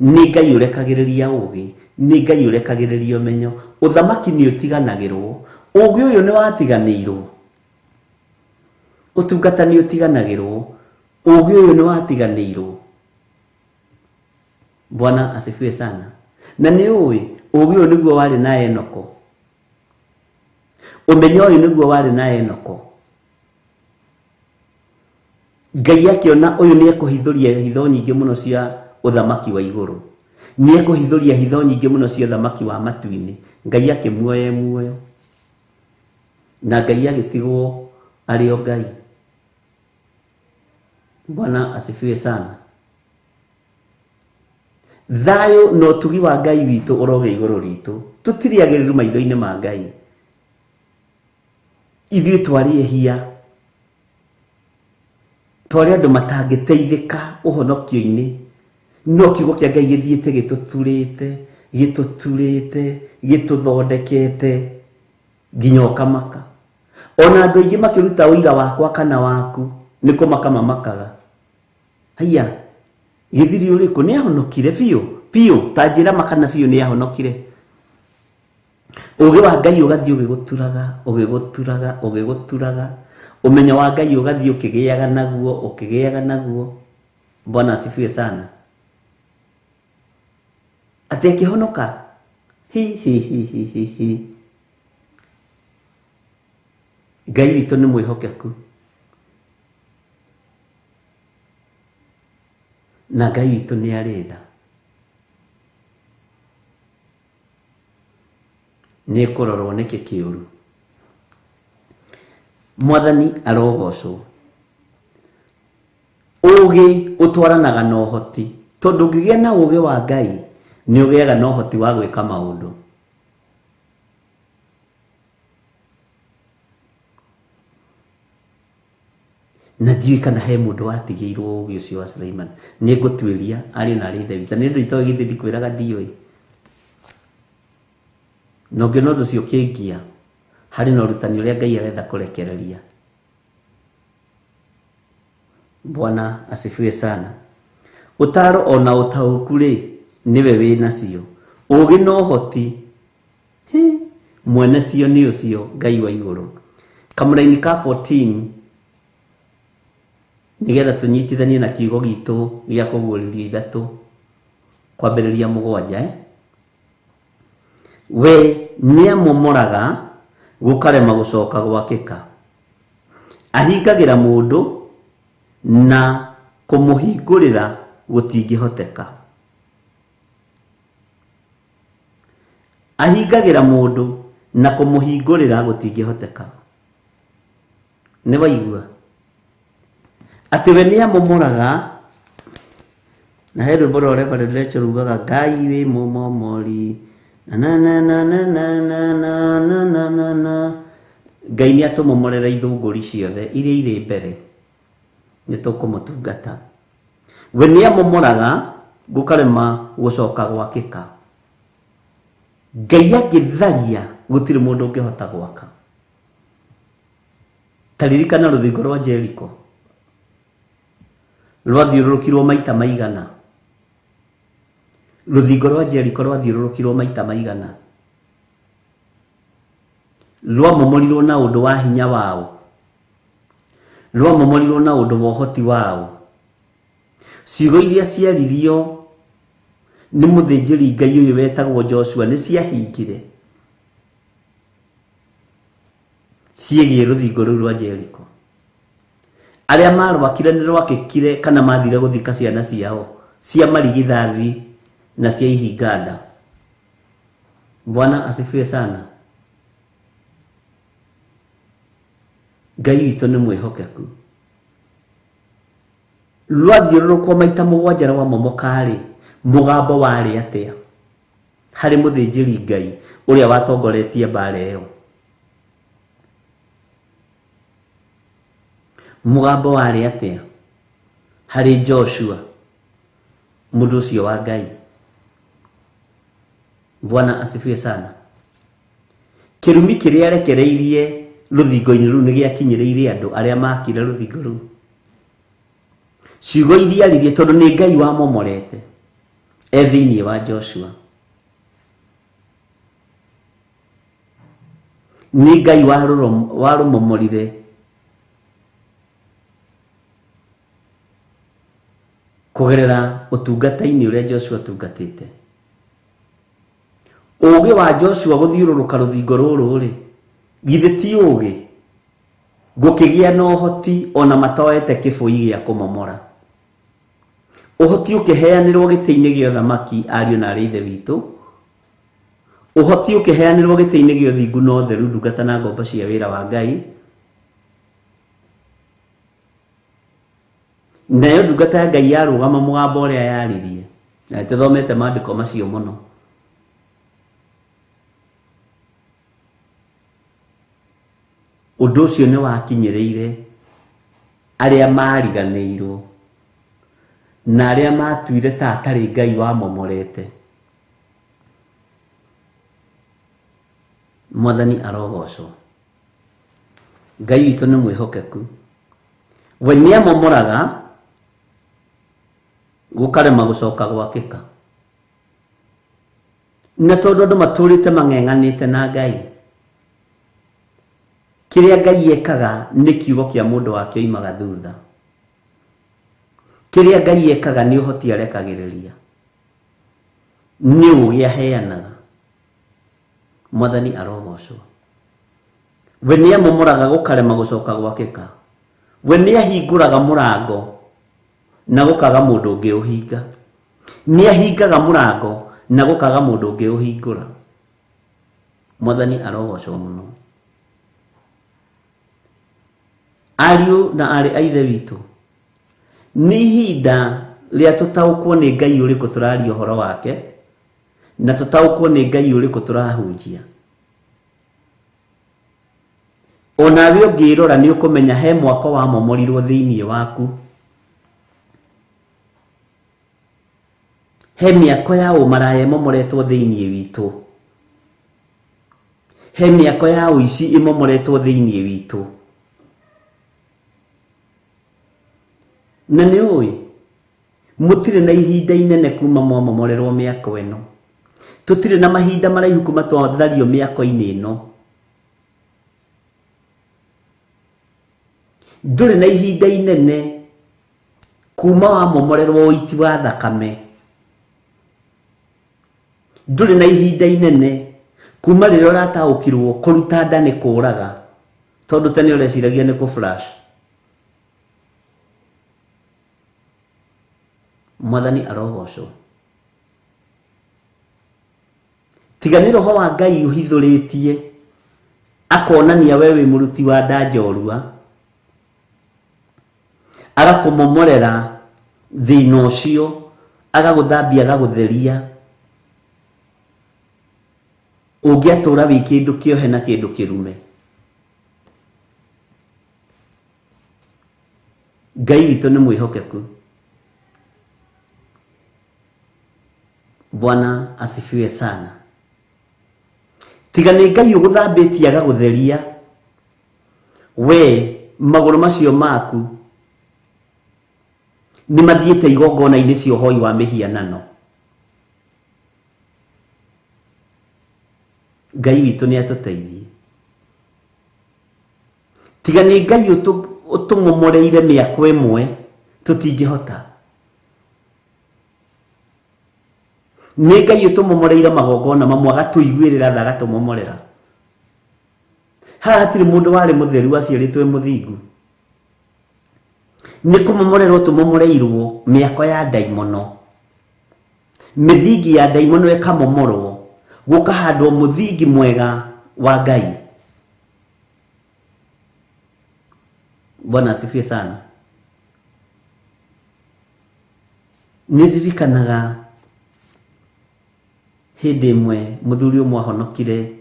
Ni Ngai urekagiriria ugi, ni Ngai urekagiriria umenyo. Uthamaki ni utiganagirwo, ugi uyu ni watiganirwo, utungata ni utiganagirwo, Ũgĩ ũyũ nĩ watiganĩirwo. Bwana asifiwe sana. Na nĩ ũĩ ũgĩ ũyũ nĩguo warĩ na Enoko. Ũmenyo ũyũ nĩguo warĩ na Enoko. Ngai akiona ũyũ nĩ ekũhithũria hitho nyingĩ mũno cia ũthamaki wa igũrũ. Nĩ ekũhithũria hitho nyingĩ mũno cia ũthamaki wa matu-inĩ. Ngai akĩmuoya muoyo. Na Ngai agĩtigwo arĩ o Ngai. Bwana asifiwe sana. Thayo no tugi wa Ngai witũ ũroge igũrũ ritũ. Tũtiriagĩrĩru maitho-inĩ ma Ngai. Ithuĩ twarĩ ehia. Twarĩ andũ matangĩteithĩka ũhonokio-inĩ. No kiugo kĩa Ngai gĩthiĩte gĩtũthondekete nginya ũkamaka. Ona andũ aingĩ makĩruta ũira wakwa kana waku nĩ kũmaka mamakaga. Haiya, gĩthiri ũrĩkũ nĩ ahonokire biũ ta njĩra makana biũ nĩ ahonokire. Ũgĩ wa Ngai ũgathiĩ ũgĩgũturaga. Ũmenyo wa Ngai ũgathiĩ ũkĩgĩaga naguo. Bwana asifiwe sana. Atĩ akĩhonoka. Ngai witũ nĩ mwĩhokeku. Na Ngai witũ nĩ arĩ tha. Nĩ kũrorwo nĩkĩ kĩũru. Mwathani arogocwo. Ũgĩ ũtwaranaga na ũhoti. Tondũ ũngĩgĩa na ũgĩ wa Ngai nĩ ũgĩaga na ũhoti wa gwĩka maũndũ. Na ndiũĩ kana he mũndũ watigĩirwo ũgĩ ũcio wa Suleiman. Nĩ ngũtuĩria arĩ na arĩ David. Nĩ ndũ itoĩ githĩ ndikwĩraga ndiũĩ. Na ũngĩona ũndũ ũcio ũkĩngia harĩ na ũrutani ũrĩa Ngai arenda kũrekereria. Bwana asifiwe sana. Ũtaro ona ũtaũku rĩ niwe wĩ nacio. Ũgĩ na ũhoti mwene cio nĩ ũcio Ngai wa igũrũ. Kamũra-inĩ ka 14 nigetha tunyitithanie na kiugo gitũ gĩa kũguũrĩrio ithatũ kwambĩrĩria mũgwanja. We nĩamomoraga gũkarema gũcoka gwakĩka. Ahingagĩra mũndũ na kũmũhingũrĩra gũtingĩhoteka. Ahingagĩra mũndũ na kũmũhingũrĩra gũtingĩhoteka. Nĩ waigua? Atĩ we nĩamomoraga. Na he rwĩmbo rwa Reverend Rachel rugaga Ngai wĩ mũmomori. Ngai nĩ atũmomorera ithũngũri ciothe iria irĩ mbere. Nĩ tũkũmũtungata. We nĩamomoraga gũkarema gũcoka gwakĩka. Ngai angĩtharia gũtirĩ mũndũ ũngĩhota gwaka. Taririkana rũthingo rwa Jericho rwathiũrũrũkirwo maita maigana. Rũthingo rwa Jericho rwathiũrũrũkirwo maita maigana. Rwamomorirwo na ũndũ wa hinya wao. Rwamomorirwo na ũndũ wa ũhoti wao. Ciugo iria ciaririo nĩ mũthĩnjĩri Ngai ũyũ wetagwo Joshua nĩ ciahingire ciĩgiĩ rũthingo rũu rwa Jericho. Arĩa marwakire nĩ rwakĩkire kana mathire gũthika ciana ciao cia marigithathi na cia ihinganda. Bwana asifiwe sana. Ngai witũ nĩ mwĩhokeku. Rwathiũrũrũkwo maita mũgwanja rwamomoka-rĩ, mũgambo warĩ atĩa harĩ mũthĩnjĩri Ngai ũrĩa watongoretie mbara ĩyo? Mũgambo warĩ atĩa harĩ Joshua mũndũ ũcio wa Ngai? Bwana asifiwe sana. Kĩrumi kĩrĩa rekereirie rũthingo-inĩ rũu nĩ gĩakinyĩrĩire andũ arĩa makire rũthingo rũu. Ciugo iria aririe tondũ nĩ Ngai wamomorete thĩinĩ wa Joshua. Nĩ Ngai warũmomorire kugerera utungata-ini uria Joshua tungatite. Ugi wa Joshua guthiururuka ruthingo ruru ri githe ti ugi gukigia no hoti ona matoete kibui gia kumomora. Uhoti ukiheanirwo giti-ini gia thamaki ariu na arithe witu. Uhoti ukiheanirwo giti-ini gia thingu no theru ndungata na ngombo cia wira wa Ngai. Nayo ndungata ya Ngai yarugama mugambo uria yaririe. Na tuthomete maandiko macio muno. Undu ucio ni wakinyiriire aria mariganeirwo na aria matuire ta atari Ngai wa momorete. Mwathani arogocwo. Ngai witu ni mwihokeku. We ni amomoraga gukarema gucoka gwakika. Na tondu andu maturite mang'eng'anite na Ngai, kiria Ngai ekaga ni kiugo kia mundu wake oimaga thutha. Kiria Ngai ekaga ni uhoti arekagiriria, ni ugi aheanaga. Mwathani arogocwo. We ni amomoraga gukarema gucoka gwakika. We ni ahinguraga murango na gukaga mundu ungi uhinga. Ni ahingaga murango na gukaga mundu ungi uhingura. Mwathani arogocwo muno. Ariu na ari aithe witu, ni ihinda ria tutaukwo ni Ngai uriku turaria uhoro wake na tutaukwo ni Ngai uriku turahunjia. Onawe ungirora ni ukumenya he mwako wa momorirwo thiini waku. He miako ya umaraye momoretwo thiini witu. He miako ya uici imomoretwo thiini witu. Na ni ui mutire na ihinda inene kuma momorerwo miako eno. Tutire na mahinda maraihu kuma twathario miako-ini ino. Ndure na ihinda inene kuma wa momorerwo uiti wa thakame. Ndure na ihinda inene kuma riria urataukirwo kuruta nda ni kuraga tondu tene ureciragia ni ku flash. Mwathani arogocwo. Tiga ni roho wa Ngai uhithuritie akonania wewe muruti wa nda njorua, agakumomorera thina ucio, agaguthambia agagutheria. Ungiatura wi kindu kiohe na kindu kirume. Ngai witu ni mwihokeku. Bwana asifiwe sana. Tiga ni Ngai uguthambitie agagutheria, we maguru macio maku ni mathiete igongona-ini cia uhoi wa mihianano. Ngai witu ni atuteithie. Tiga ni Ngai utumomoreire miako imwe tutingihota. Ni Ngai utumomoreire magongona mamwe agatuiguirira tha agatumomorera. Hatiri mundu wari mutheru aciaritwe muthingu. Ni kumomorerwo tumomoreirwo miako ya daimono. Mithingi ya daimono ikamomorwo gukahandwo muthingi mwega wa Ngai. Bwana asifiwe sana. Ndirikanaga hindi imwe muthuri umwe ahonokire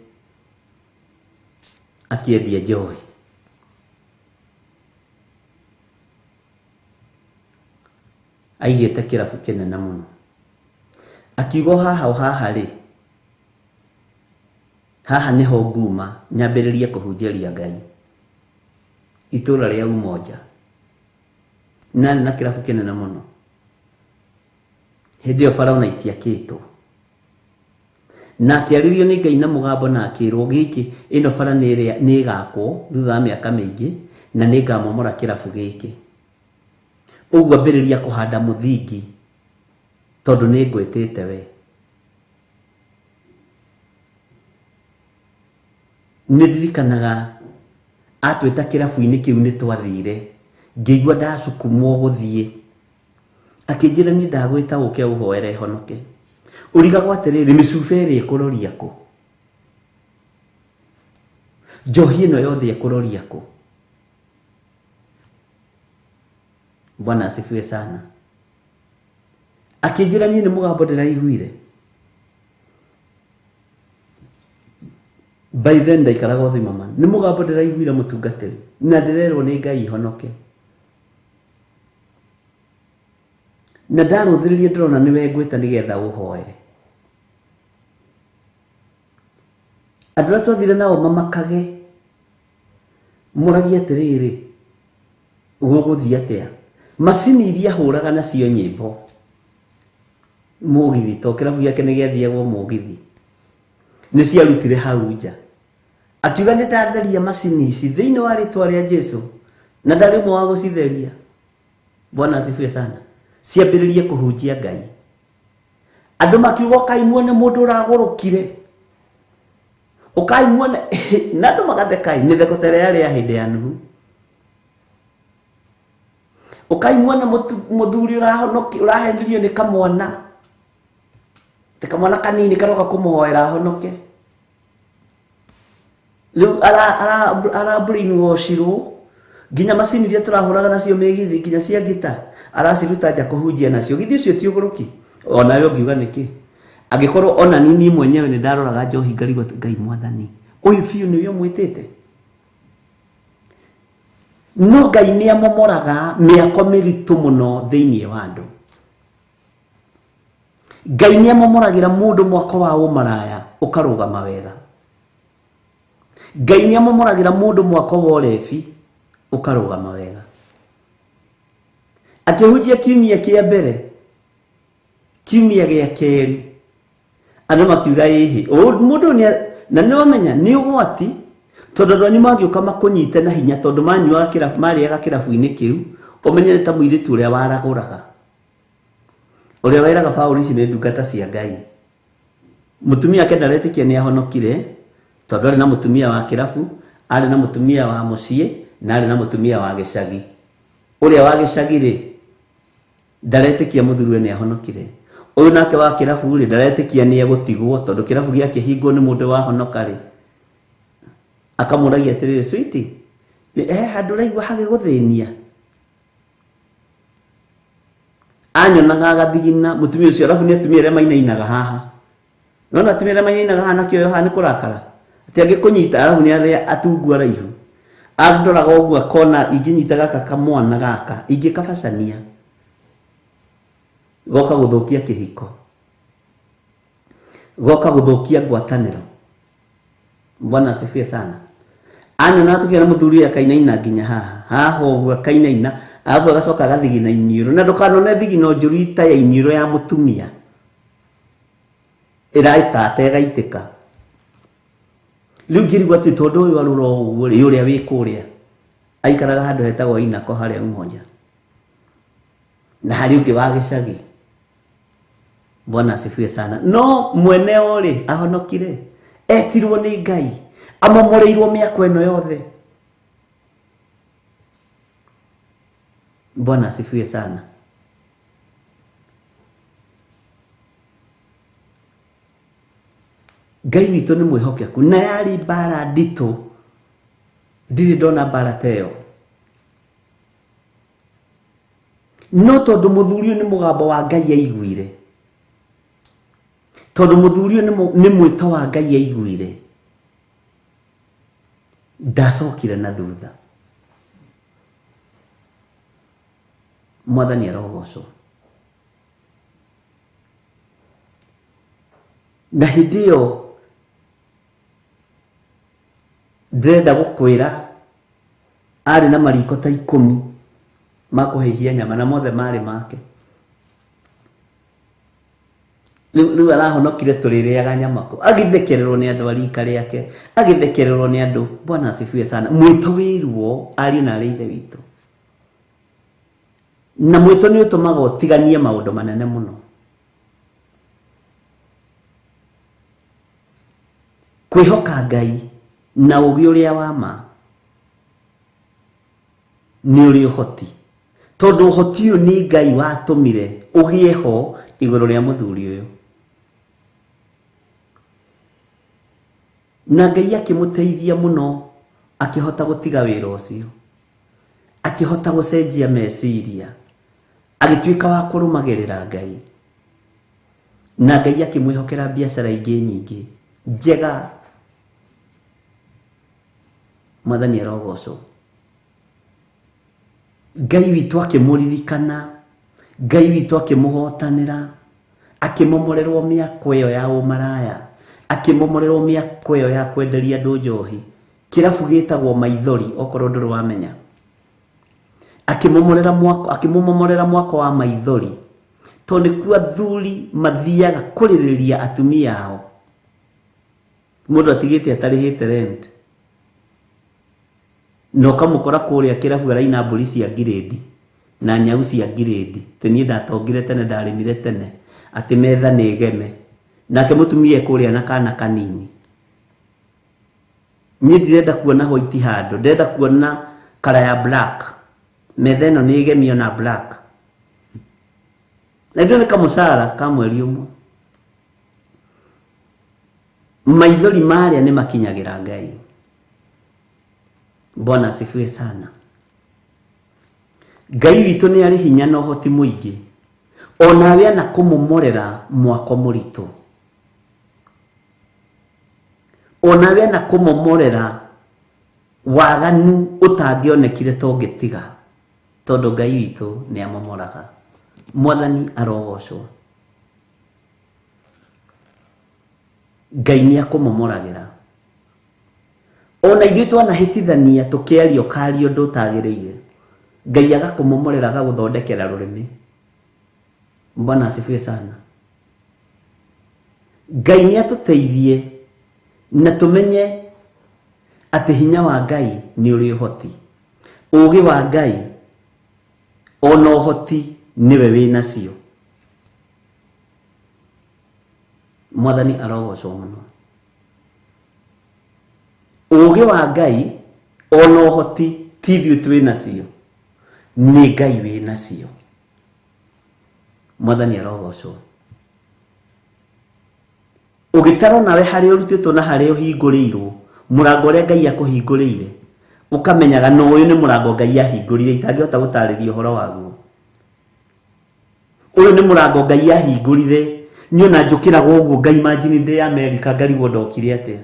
akiendia njohi. Aigite kirabu kinene muno. Akiugo haha ri haha niho nguma nyambiririe kuhunjeria Ngai. Itura ria Umoja nani na kirabu kinene muno. Hindi yo Farao na itiakitwo na kiaririo ni Ngai na mugambo na akirwo giki ino bara ni igakwo thutha wa miaka mingi na ni ngamomora kirabu giki. Uguo ambĩrĩria kũhanda mũthingi tondũ nĩ ngwĩtĩte we. Nĩ ndirikanaga atwĩta kĩrabu-inĩ kĩu nĩ twathire, ngĩigua ndacukumwo gũthiĩ, akĩnjĩra niĩ ndagwĩta ũke ũhoere honoke. Ũrigagwo atĩrĩrĩ, mĩcuba ĩrĩ ĩkũroria kũ? Njohi ĩno yothe ĩkũroria kũ? Bwana asifiwe sana. Akĩnjĩra niĩ nĩ mũgambo ndĩraiguire. By then ndaikaraga Zimmerman. Nĩ mũgambo ndĩraiguire mũtungatĩri na ndĩrerwo nĩ Ngai honoke. Na ndarũthĩrĩrie ndĩrona nĩwe ngwĩta nĩgetha ũhoere. Andũ arĩa twathire nao mamakage, mũragia atĩrĩrĩ, gũgũthiĩ atĩa? Macini iria hũraga nacio nyĩmbo mũgithi, to kĩrabu gĩake nĩ gĩathiagwo mũgithi, nĩ ciarutire hau nja. Akiuga nĩ ndatheria macini ici thĩinĩ wa rĩtwa rĩa Jesũ, na ndarĩ ũmwe wa gũcitheria. Bwana asifiwe sana. Ciambĩrĩrie kũhunjia Ngai. Andũ makiuga Kai muone mũndũ ũragũrũkire, Kai muone na andũ magatheka, nĩ theko tere yarĩ ya hĩndĩ ya Nuhu. Kai muone mũthuri ũrahendirio nĩ kamwana, te kamwana kanini karoka kũmũhoera honoke. Rĩu brainwashirwo, nginya macini iria tũrahũraga nacio mĩgithi, nginya cia ngita araciruta nja kũhunjia nacio. Githi ũcio ti ũgũrũki. Ona yo ngiuga nĩkĩ? Angĩkorwo ona nini mwenyewe nĩ ndaroraga njohi ngarigwo Ngai Mwathani, ũyũ biũ nĩwe ũmwĩtĩte. No Ngai nĩ amomoraga mĩako mĩritũ mũno thĩinĩ wa andũ. Ngai nĩ amomoragĩra mũndũ mwako wa ũmaraya ũkarũgama wega. Ngai nĩ amomoragĩra mũndũ mwako wa ũrebi ũkarũgama wega. Akĩhunjia kiumia kĩa mbere, kiumia gĩa kerĩ, andũ makiuga ĩhĩ mũndũ na nĩ wamenya nĩ ũgwati, tondũ andũ anyu magĩũka makũnyite na hinya, tondũ manyuaga kĩrabu, marĩaga kĩrabu-inĩ kĩu, ũmenye nĩ ta mũirĩtu ũrĩa waragũraga, ũrĩa weraga Paũlũ ici nĩ ndungata cia Ngai. Mũtumia wake ndaretĩkia nĩ ahonokire, tondũ arĩ na mũtumia wa kĩrabu, arĩ na mũtumia wa mũciĩ, na arĩ na mũtumia wa gĩcagi. Ũrĩa wa gĩcagi-rĩ ndaretĩkia mũthuriwe nĩ ahonokire. Ũyũ nake wa kĩrabu-rĩ ndaretĩkia nĩ egũtigwo, tondũ kĩrabu gĩakĩhingwo nĩ mũndũ wahonoka-rĩ. Akamũragia atĩrĩrĩ, sweetie, handũ ũraigua hagĩgũthĩnia? Anyonaga agathigina mũtumia ũcio, arabu nĩ atumia arĩa mainainaga haha. Nona atumia arĩa mainainaga haha nakĩo haha nĩ kũrakara. Atĩ angĩkũnyita arabu nĩ arĩa atungu araihu. Andoraga ũguo akona ingĩnyita gaka kamwana gaka, ingĩkabacania. Goka gũthũkia kĩhiko. Goka gũthũkia ngwatanĩro. Bwana asifiwe sana. Anyona tukĩona mũthuri akainaina nginya haha. Haha ũguo akainaina, arabu agacoka agathigina iniũrũ. Na ndũkanone thigino njũru ita ya iniũrũ ya mũtumia. Ĩraitata ĩgaitĩka. Rĩu ngĩrigwo atĩ tondũ ũyũ arũra ũguo rĩ, ũrĩa wĩ kũrĩa aikaraga handũ hetagwo Inako harĩa Umoja, na harĩ ũngĩ wa gĩcagi. Bwana asifiwe sana. No mwene ũrĩ ahonokire, etirwo nĩ Ngai, amomoreirwo mĩako ĩno yothe. Bwana asifiwe sana. Ngai witũ nĩ mwĩhokeku, na yarĩ mbara nditũ, ndirĩ ndona mbara ta ĩyo. No tondũ mũthuri ũyũ nĩ mũgambo wa Ngai aiguire, tondũ mũthuri ũyũ nĩ mwĩto wa Ngai aiguire, ndacokire na thutha. Mwathani arogocwo. Na hĩndĩ ĩyo ndĩrenda gũkwĩra arĩ na mariko ta 10 ma kũhĩhia nyama, na mothe marĩ make. Rĩu arahonokire tũrĩrĩaga nyama kũ, agĩthekererwo nĩ andũ a rika rĩake, agĩthekererwo nĩ andũ. Bwana asifiwe sana. Mwĩto wĩruo ariũ na arĩ ithe witũ. na mwito ni utumaga utiganie maundu manene muno. Kwihoka Ngai na ugi uria wa ma ni uri uhoti, tondu uhoti uyu ni Ngai watumire ugie ho iguru ria muthuri uyu, na Ngai akimuteithia muno akihota gutiga wira ucio, akihota gucenjia meciria, agituika wa kurumagirira Ngai, na Ngai akimwihokera biashara ingi nyingi njega. Mwathani arogocwo. Ngai witu akimuririkana, Ngai witu akimuhotanira, akimomorerwo miako iyo ya umaraya, akimomorerwo miako iyo ya kwenderia andu njohi, kirabu gitagwo Maithori okorwo nduru wamenya, akimomorera mwako wa Maithori, tondu nikuo athuri mathiaga kuririria atumia ao, mundu atigite atarihite rent, no kamukora kuria kirabu araina mburi cia giredi na nyau cia giredi, tenie ndatongire tene ndarimire tene ati metha ni geme, nake mutumia kuria na kana kanini. Ni ndirenda kuona white hando, ndenda kuona kala ya black, metha ino ni gemio na black, na ndio ni kamusara ka mweri umwe. Maithori maria ni makinyagira Ngai. Bwana asifiwe sana. Ngai witu ni ari hinya na uhoti muingi, ona we na kumumorera mwako muritu, ona we na kumumorera waganu utangionekire tongetiga, tondu Ngai witu ni amomoraga. Mwathani arogocwo. Ngai ni akumumoragira. Ona ithuĩ twanahĩtithania tukiario kario ndũtagĩrĩire, Ngai agakumomorera agaguthondekera rurimi. Bwana asifiwe sana. Ngai ni atuteithie na tumenye ati hinya wa Ngai ni uri uhoti, ugi wa Ngai ona uhoti niwe wina cio. Mwathani arogocwo muno. Ugi wa Ngai ona uhoti ti ithuĩ twina cio, ni Ngai wina cio. Mwathani arogocwo. Ugitaro nawe hari urutitwo na hari uhingũrĩirwo murango ũrĩa Ngai akuhingũrĩire, ukamenyaga no uyu ni murango Ngai ahingũrire, itangĩhota gũtarĩria ũhoro waguo. Uyu ni murango Ngai ahingũrire, nyona njũkĩraga ũguo Ngai imagine ndĩ America ngarigwo ndokire atia.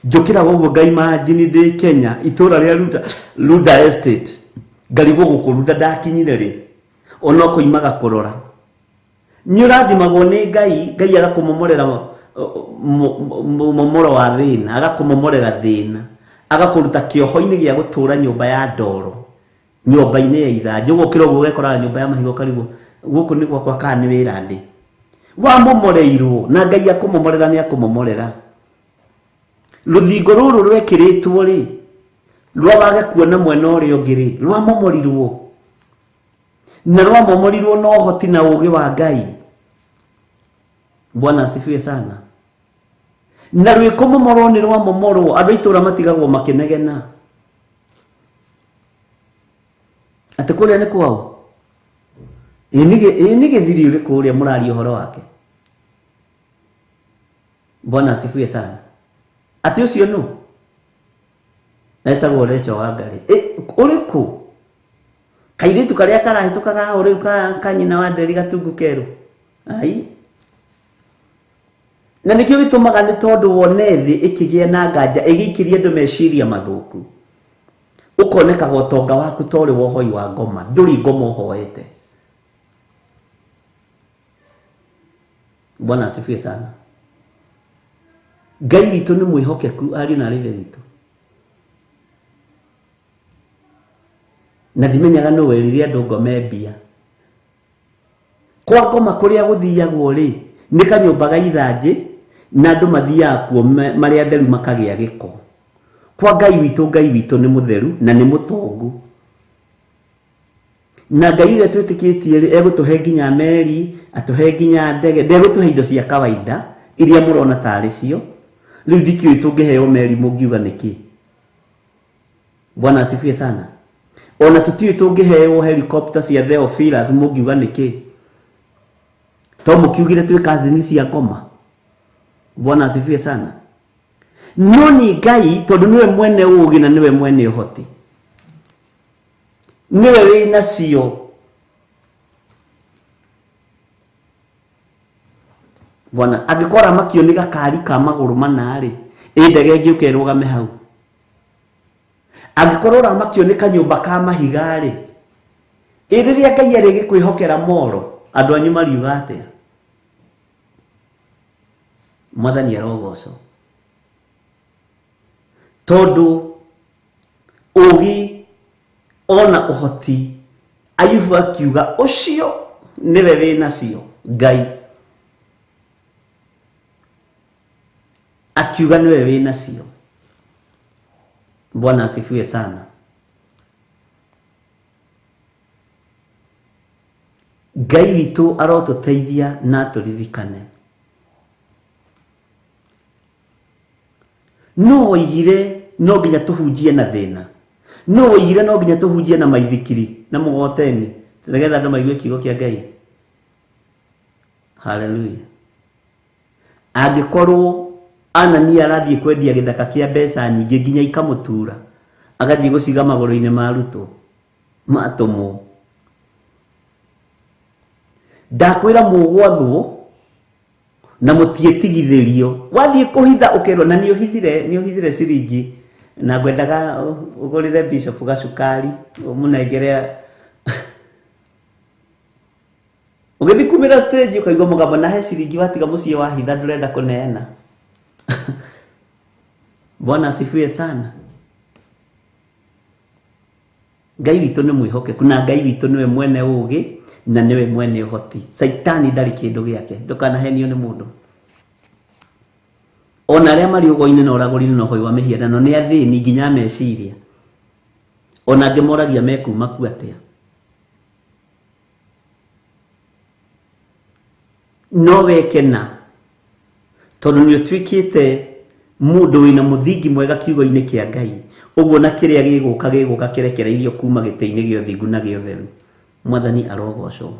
Njũkĩraga ũguo Ngai imagine ndĩ Kenya itũra rĩa Luda Estate ngarigwo gũkũ Luda ndakinyire rĩ, ona kũimaga kũrora. Nyũrathimagwo nĩ Ngai, Ngai agakumomorera momoro wa thĩna, agakumomorera thĩna, agakũruta kĩoho-inĩ gĩa gũtũra nyũmba ya ndoro, nyũmba-inĩ ya ithanjĩ. Ũgũkĩra ũguo ũgekoraga nyũmba ya mahigo karigwo gũkũ nĩ gwakwa kana nĩ wĩra ndĩ. Wamomoreirwo na Ngai akumomorera nĩ akumomorera. Rũthingo rũrũ rwekĩrĩtwo rĩ, rwawage kuona mwena ũrĩa ũngĩ rĩ, rwamomorirwo, na rwamomorirwo na ũhoti na ũgĩ wa Ngai. Bwana asifiwe sana. Na rwĩkũmomorwo nĩ rwamomorwo, andũ itũra matigagwo makĩnegena atĩ kũrĩa nĩ kwao. Nĩ gĩthiri ũrĩkũ ũrĩa mũraria ũhoro wake? Bwana asifiwe sana. Ati ucio no etagwo Recho wa Ngarĩ. Ũrĩkũ? Kairĩtu karĩa karahĩtũkaga hau rĩu ka nyina wa Nderi gatungu kerũ. Ai. Na nĩkĩo gĩtũmaga nĩ tondũ wone thĩ ĩkĩgĩa na nganja ĩgĩikĩria andũ meciria mathũku, ũkonekaga ũtonga waku torĩ wohoi wa ngoma, ndũrĩ ngoma ũhoete. Bwana asifiwe sana. Ngai witũ nĩ mwĩhokeku ariũ na ithe witũ. Na ndimenyaga no werire andũ ngome mbia. Kwa ngoma kũrĩa gũthiagwo rĩ, nĩ kanyũmba ga ithanjĩ na andũ mathiaga kuo marĩa atheru makagĩa gĩko. Kwa Ngai witũ nĩ mũtheru na nĩ mũtongu. na Ngai ũrĩa twĩtĩkĩtie rĩ egũtũhe nginya meri, atũhe nginya ndege, ndegũtũhe indo cia kawaida iria mũrona tarĩ cio. Rĩu ndikĩũĩ tũngĩheo meri mũngiuga nĩkĩ. Bwana asifiwe sana. Ona tũtiũĩ tũngĩheo helicopter cia Theophilus mũngiuga nĩkĩ. To mũkiugire twĩ kazini cia ngoma. Bwana asifiwe sana. No ni Ngai tondũ niwe mwene ũũgĩ na niwe mwene ũhoti. Niwe wĩna cio. Bwana angĩkora makio nĩ gakari ka magũrũ mana rĩ, ndege ĩngĩũka ĩrũgame hau. Angĩkorwo ramakio nĩ kanyũmba ka mahiga rĩ, rĩrĩa Ngai arĩgĩkwĩhokera moro, andũ anyu mariuga atĩa? Mwathani arogocwo. Tondũ ũũgĩ ona ũhoti, Ayubu akiuga ũcio niwe wĩna cio, Ngai. Akiuga niwe wĩna cio. Bwana asifiwe sana. Ngai witũ arotũteithia na tũririkane. No oigire no nginya tũhunjie na thĩna. No oigire no nginya tũhunjie na maithikiri na mũgoteni nĩgetha andũ maigue kiugo kĩa Ngai. Hallelujah. Angĩkorwo Anania arathiĩ kwendia gĩthaka kĩa mbeca nyingĩ nginya ikamũtura, agathiĩ gũciga magũrũ-inĩ ma arutwo matũmwo. Ndakwĩra mũgwathwo na mũtiĩtigithĩrio. Wathiĩ kũhitha ũkerwo na nĩũhithire ciringi na ngwendaga ũgũrĩre Bishop gacukari ũmũnengere. Ũgĩthiĩ kumĩra stage ũkaigua mũgambo nahe ciringi watiga mũciĩ wahitha ndũrenda kũneana. Bwana asifiwe sana. Ngai witũ nĩ mwĩhokeku na Ngai witũ niwe mwene ũũgĩ na niwe mwene ũhoti. Saitani ndarĩ kĩndũ gĩake, ndũkanahenio nĩ mũndũ. Ona arĩa marĩ ũgo-inĩ na ũragũri-inĩ na ũhoi wa mĩhianano nĩ athĩni nginya meciria. Ona angĩmoragia mekuma ku atĩa. No wekena tondũ nĩ ũtuĩkĩte mũndũ wĩna mũthingi mwega kiugo-inĩ kĩa Ngai. Ũguo na kĩrĩa gĩgũka kĩrekereirio kuma gĩtĩ-inĩ gĩa ũthingu na gĩa ũtheru. Mwathani arogocwo.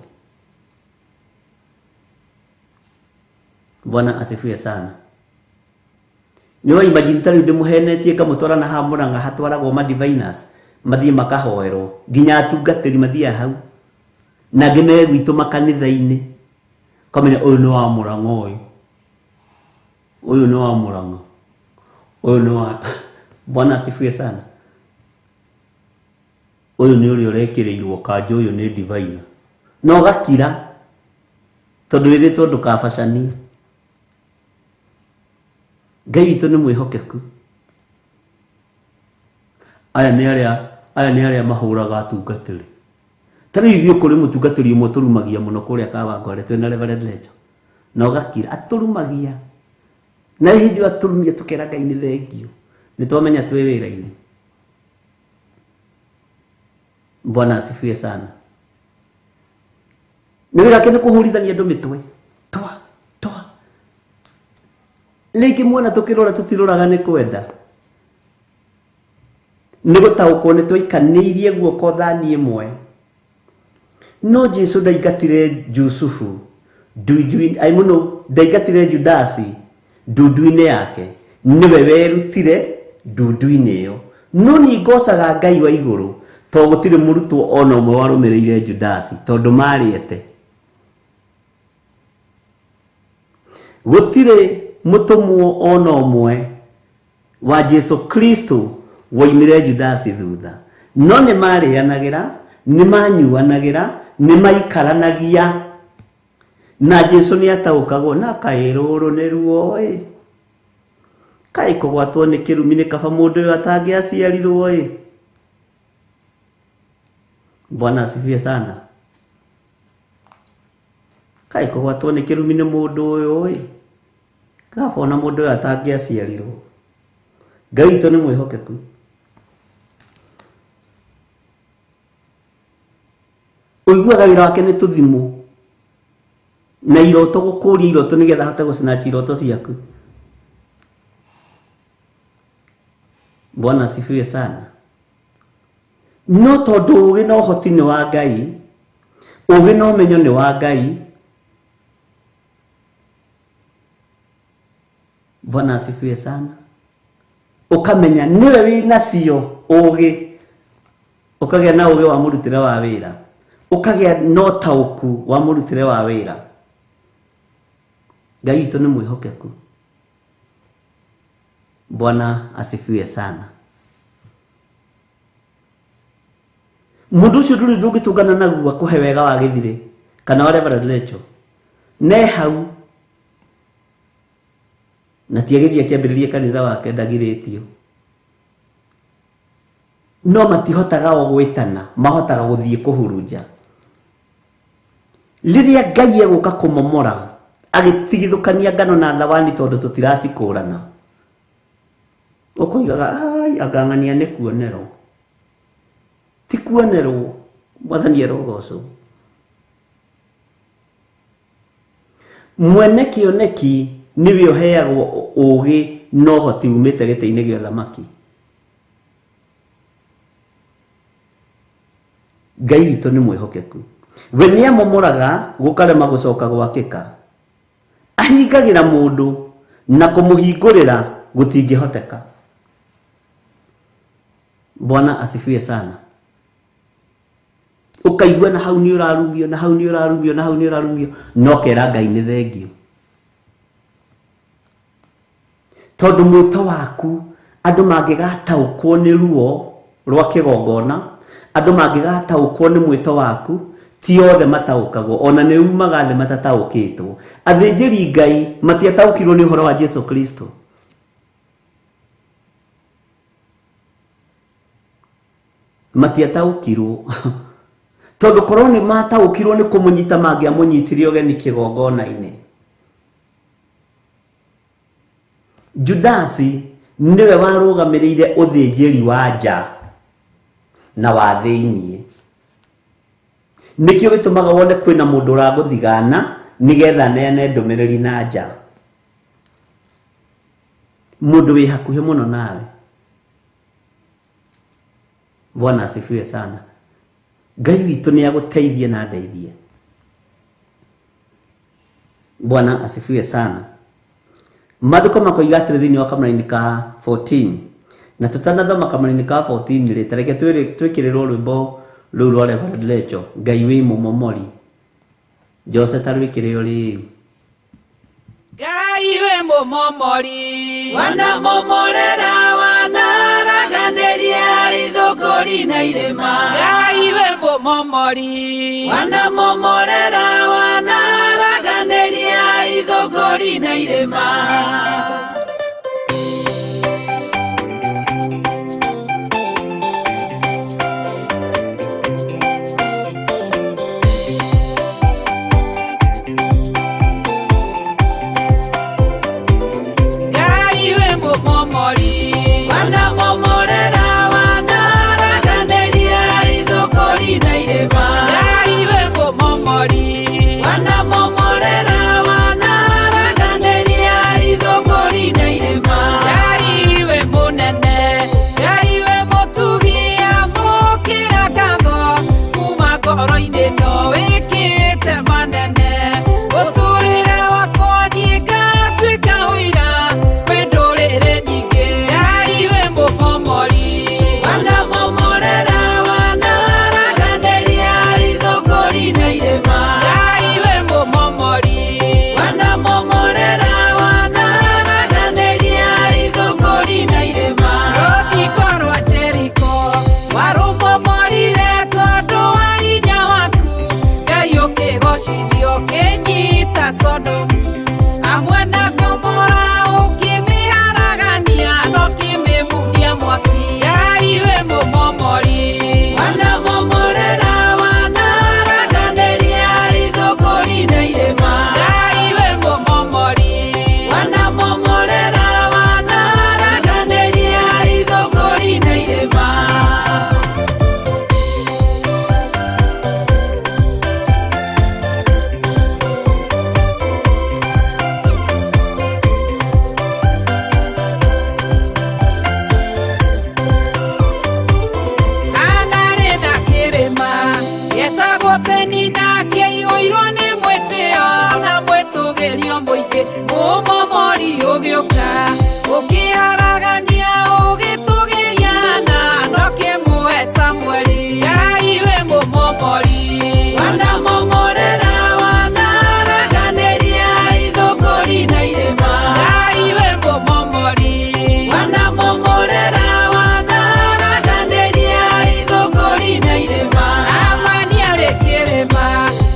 Bwana asifiwe sana. Nĩ wa imagine tarĩ ndĩmũhenetie ngamũtwara na ha Mũrang'a hatwaragwo ma diviners mathiĩ makahoerwo nginya atungatĩri mathiĩ hau na ngene gwitũ makanitha-inĩ kamenya ũyũ nĩ wa Mũrang'a ũyũ nĩ wa Mũrang'a ũyũ nĩ wa Bwana asifiwe sana. Ũyũ nĩ ũrĩa ũrekĩrĩirwo kanja, ũyũ nĩ diviner. No gakira tondũ wĩrĩtwo ndũkabacanie. Ngai witũ nĩ mwĩhokeku. Aya nĩ arĩa mahũraga atungatĩri. Tarĩ ithuĩ kũrĩ mũtungatĩri ũmwe tũrumagia mũno kũrĩa Kawangware twĩna Reverend Lecho. No gakira atũrumagia. Na hindi atũrumia tũkera Ngai nĩ thengio. Nĩ twamenya twĩ wĩra-inĩ. Bwana asifiwe sana. Nĩ wĩra wake nĩ kũhũrithania andũ mĩtwe. Twa. Rĩngĩ mwana tũkĩrora tũtirũraga nĩ kwenda. Nĩ gũtaũkwo nĩ twaikanĩirie guoko thani ĩmwe. No Jesu ndaingatire Jusufu ndaingatire Judasi ndundu-inĩ yake. Niwe werutire ndundu-inĩ ĩyo. No nĩ ngocaga Ngai wa igũrũ tondũ gũtirĩ mũrutwo ona ũmwe warũmĩrĩire Judasi tondũ marĩete. Gũtirĩ mũtũmwo ona ũmwe wa Jesu Kristo woimire Judasi thutha. No nĩ marĩanagĩra, nĩ manyuanagĩra, nĩ maikaranagia. Na Jesu nĩ ataũkagwo na akaĩrũrũ nĩ ruo kaĩ kũgwatwo nĩ kĩrumi nĩ kaba mũndũ ũyũ atangĩaciarirwo Bwana asifiwe sana. Kaĩ kũgwatwo nĩ kĩrumi nĩ mũndũ ũyũ kaba ona mũndũ ũyũ atangĩaciarirwo. Ngai witũ nĩ mwĩhokeku. uiguaga wira wake ni tuthimu na iroto gukuria iroto nigetha hote gucina iroto ciaku. Bwana asifiwe sana. No tondu ugi no hoti ni wa Ngai, ugi no menyo ni wa Ngai. Bwana asifiwe sana. Ukamenya niwe wina cio ugi, ukagea na ugi wa murutire wa wira, ukagea no tauku wa murutire wa wira. Ngai witu ni mwihokeku. Bwana asifiwe sana. Mundu ucio ndungitungana naguo akuhe wega wa githire kana wale baradilecho ne hau na tiagithia kiambiririe kanitha wake ndagiritio. No matihotaga o gwitana, mahotaga guthie kuhurunja. Riria Ngai eguka kumomora agitigithukania ngano na thawani tondu tutiracikurana, ukuigaga ai agangania ni kuonerwo. Ti kuonerwo, Mwathani erogoco. Mwene kioneki niwe uheagwo ugi no hoti umite gite-ini gĩa thamaki. Ngai witũ nĩ mwĩhokeku. We nĩ amomoraga gũkarema gũcoka gwakĩka. Ahingagĩra mũndũ na kũmũhingũrĩra gũtingĩhoteka. Bwana asifiwe sana. Ukaigua na hau nĩ ũrarumio, na hau nĩ ũrarumio, na hau nĩ ũrarumio, no kera Ngai nĩ thengio. Tondu mwito waku andu mangigataukwo ni ruo rwa kigongona, andu mangigataukwo ni mwito waku, ti othe mataukagwo, ona ni umaga thĩ matataukĩtwo. Athĩnjĩri Ngai matiataukirwo ni ũhoro wa Jesu Kristo. Matiataukirwo tondu korwo ni mataukirwo ni kumunyita mangĩamũnyitire ũgeni kĩgongona-inĩ. Judasi niwe warũgamĩrĩire ũthĩnjĩri wa nja na wa thĩinĩ. Nĩkĩo gĩtũmaga wone kwĩna mũndũ ũragũthigana nĩgetha neane ndũmĩrĩri na nja. Mũndũ wĩ hakuhĩ mũno nawe. Bwana asifiwe sana. Ngai witũ nĩ agũteithie na ndeithie. Bwana asifiwe sana. Maandĩko makoiga atĩrĩ thĩinĩ wa kamũra-inĩ ka 14, na tũtanathoma kamũra-inĩ ka 14 rĩ, tareke twĩkĩrĩrwo rwĩmbo rũu rwa Reverend Lecho, Ngai wĩ mũmomori. Jose tarwĩkĩrĩo rĩ. Ngai wĩ mũmomori, wanamomorera wanaraganĩria ithũngũri na irĩma. Ngai wĩ mũmomori, wanamomorera wanaraganĩria ithũngũri na irĩma. waheirwo nĩ mwĩtĩo na mwĩtũgĩrio mũingĩ mũmomori ũgĩũka ũkĩharagania ũgĩtũgĩria na ndoke mũhe Samueli Ngai wĩ mũmomori wanamomorera wanaraganĩria ithũngũri na irĩma Ngai wĩ mũmomori wanamomorera wanaraganĩria ithũngũri na irĩma Amani arĩ kĩrĩma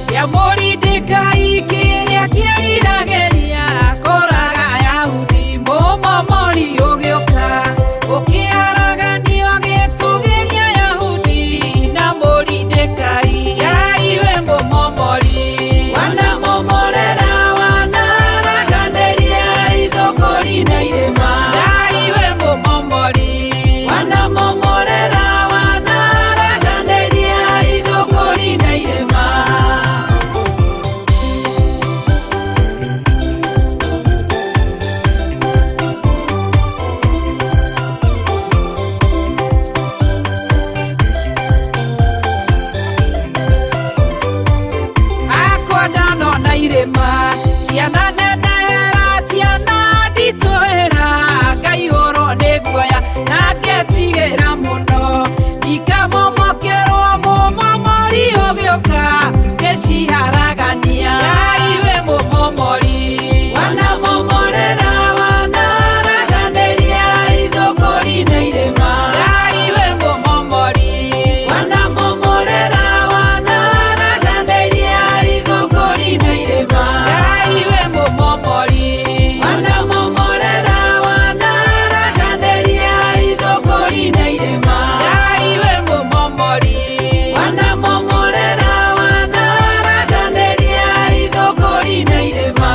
kĩa Moridekai kĩrĩa kĩriragĩria kũraga Ayahudi mũmomori ũgĩũka ũkĩharagania ũgĩtũgĩria Ayahudi na Moridekai Ngai wĩ mũmomori wanamomorera wanaraganĩria ithũngũri na irĩma Ngai wĩ mũmomori wanamomorera wanaraganĩria ithũngũri na irĩma akwa ndanona irĩma ciana nenehera ciana nditũhĩra ngaihũrwo nĩ guoya na ngetigĩra mũno ndikamomokerwo mũmomori ũgĩũka ngĩciharagania Ngai wĩ mũmomori wanamomorera wanaraganĩria ithũngũri na irĩma Ngai wĩ mũmomori wanamomorera wanaraganĩria ithũngũri na irĩma Ngai wĩ mũmomori wanamomorera wanaraganĩria ithũngũri na irĩma Ngai wĩ mũmomori wanamomorera wanaraganĩria ithũngũri na irĩma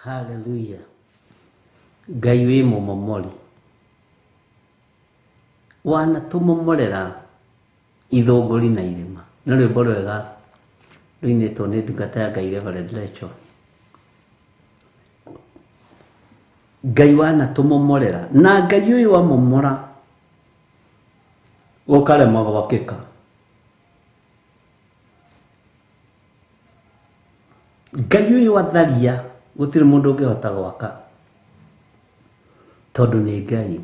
Hallelujah. Ngai wĩ mũmomori wanatũmomorera ithũngũri na irĩma nĩ rwĩmbo rwega rũinĩtwo nĩ ndungata ya Ngai Reverend Rachel. Ngai wanatũmomorera na Ngai ũyũ wamomora gũkarema gwakĩka. Ngai ũyũ watharia gũtirĩ mũndũ ũngĩhota gwaka tondũ nĩ Ngai.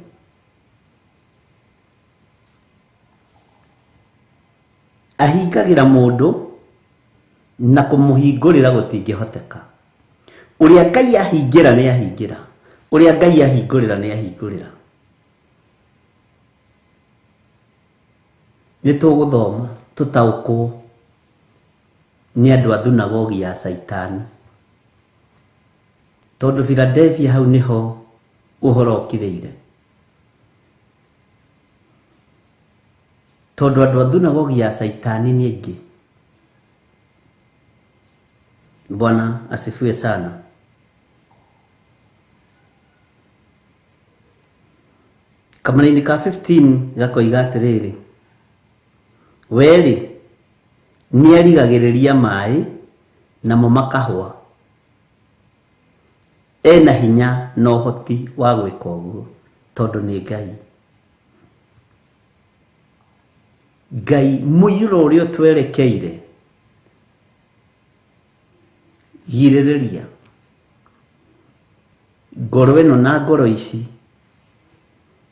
Ahingagĩra mũndũ na kũmũhingũrĩra gũtingĩhoteka. Ũrĩa Ngai ahingĩra nĩ ahingĩra, ũrĩa Ngai ahingũrĩra nĩ ahingũrĩra. Nĩ tũgũthoma tũtaũkwo nĩ andũ a thunagogi ya Saitani, tondũ Philadelphia hau niho ũhoro ũkirĩire. Tondũ andũ a thunagogi ya Saitani nĩ aingĩ. Bwana asifiwe sana. Kamarainĩ ka 15 gakoiga atĩrĩrĩ, weri nĩ arigagĩrĩria maĩ namo makahwa, ena hinya na ũhoti wa gwĩka ũguo tondũ nĩ Ngai. Ngai mũiyũro ũrĩa twerekeire, girĩrĩria ngoro ĩno na ngoro ici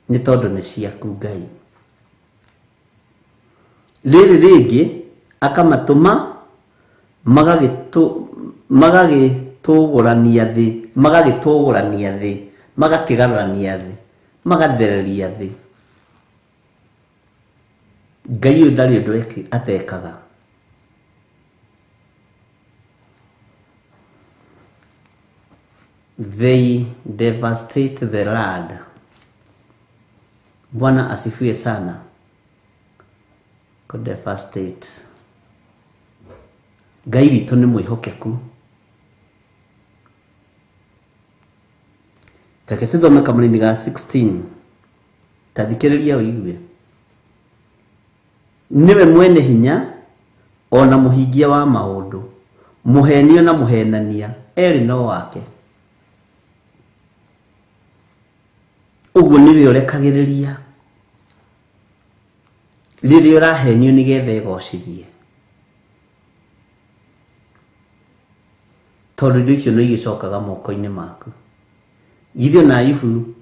nĩ tondũ nĩ ciaku Ngai. Rĩrĩ rĩngĩ akamatũma magagĩtũgũrania thĩ, magakĩgarũrania thĩ, magathereria thĩ. Ngai ũyũ ndarĩ ũndũ atekaga. They devastate the land. Bwana asifiwe sana. Kode first date. Ngai witũ nĩ mwĩhokeku. Take tũthome kamũra-inĩ ga 16. Tathikĩrĩria ũigue. Niwe mwene hinya ona mũhingia wa maũndũ, mũhenio na mũhenania, erĩ no wake. Ũguo niwe ũrekagĩrĩria rĩrĩa ũrahenio nĩgetha ĩgocithie. Tondũ indo icio no igĩcokaga moko-inĩ maku. Githĩ na Ayubu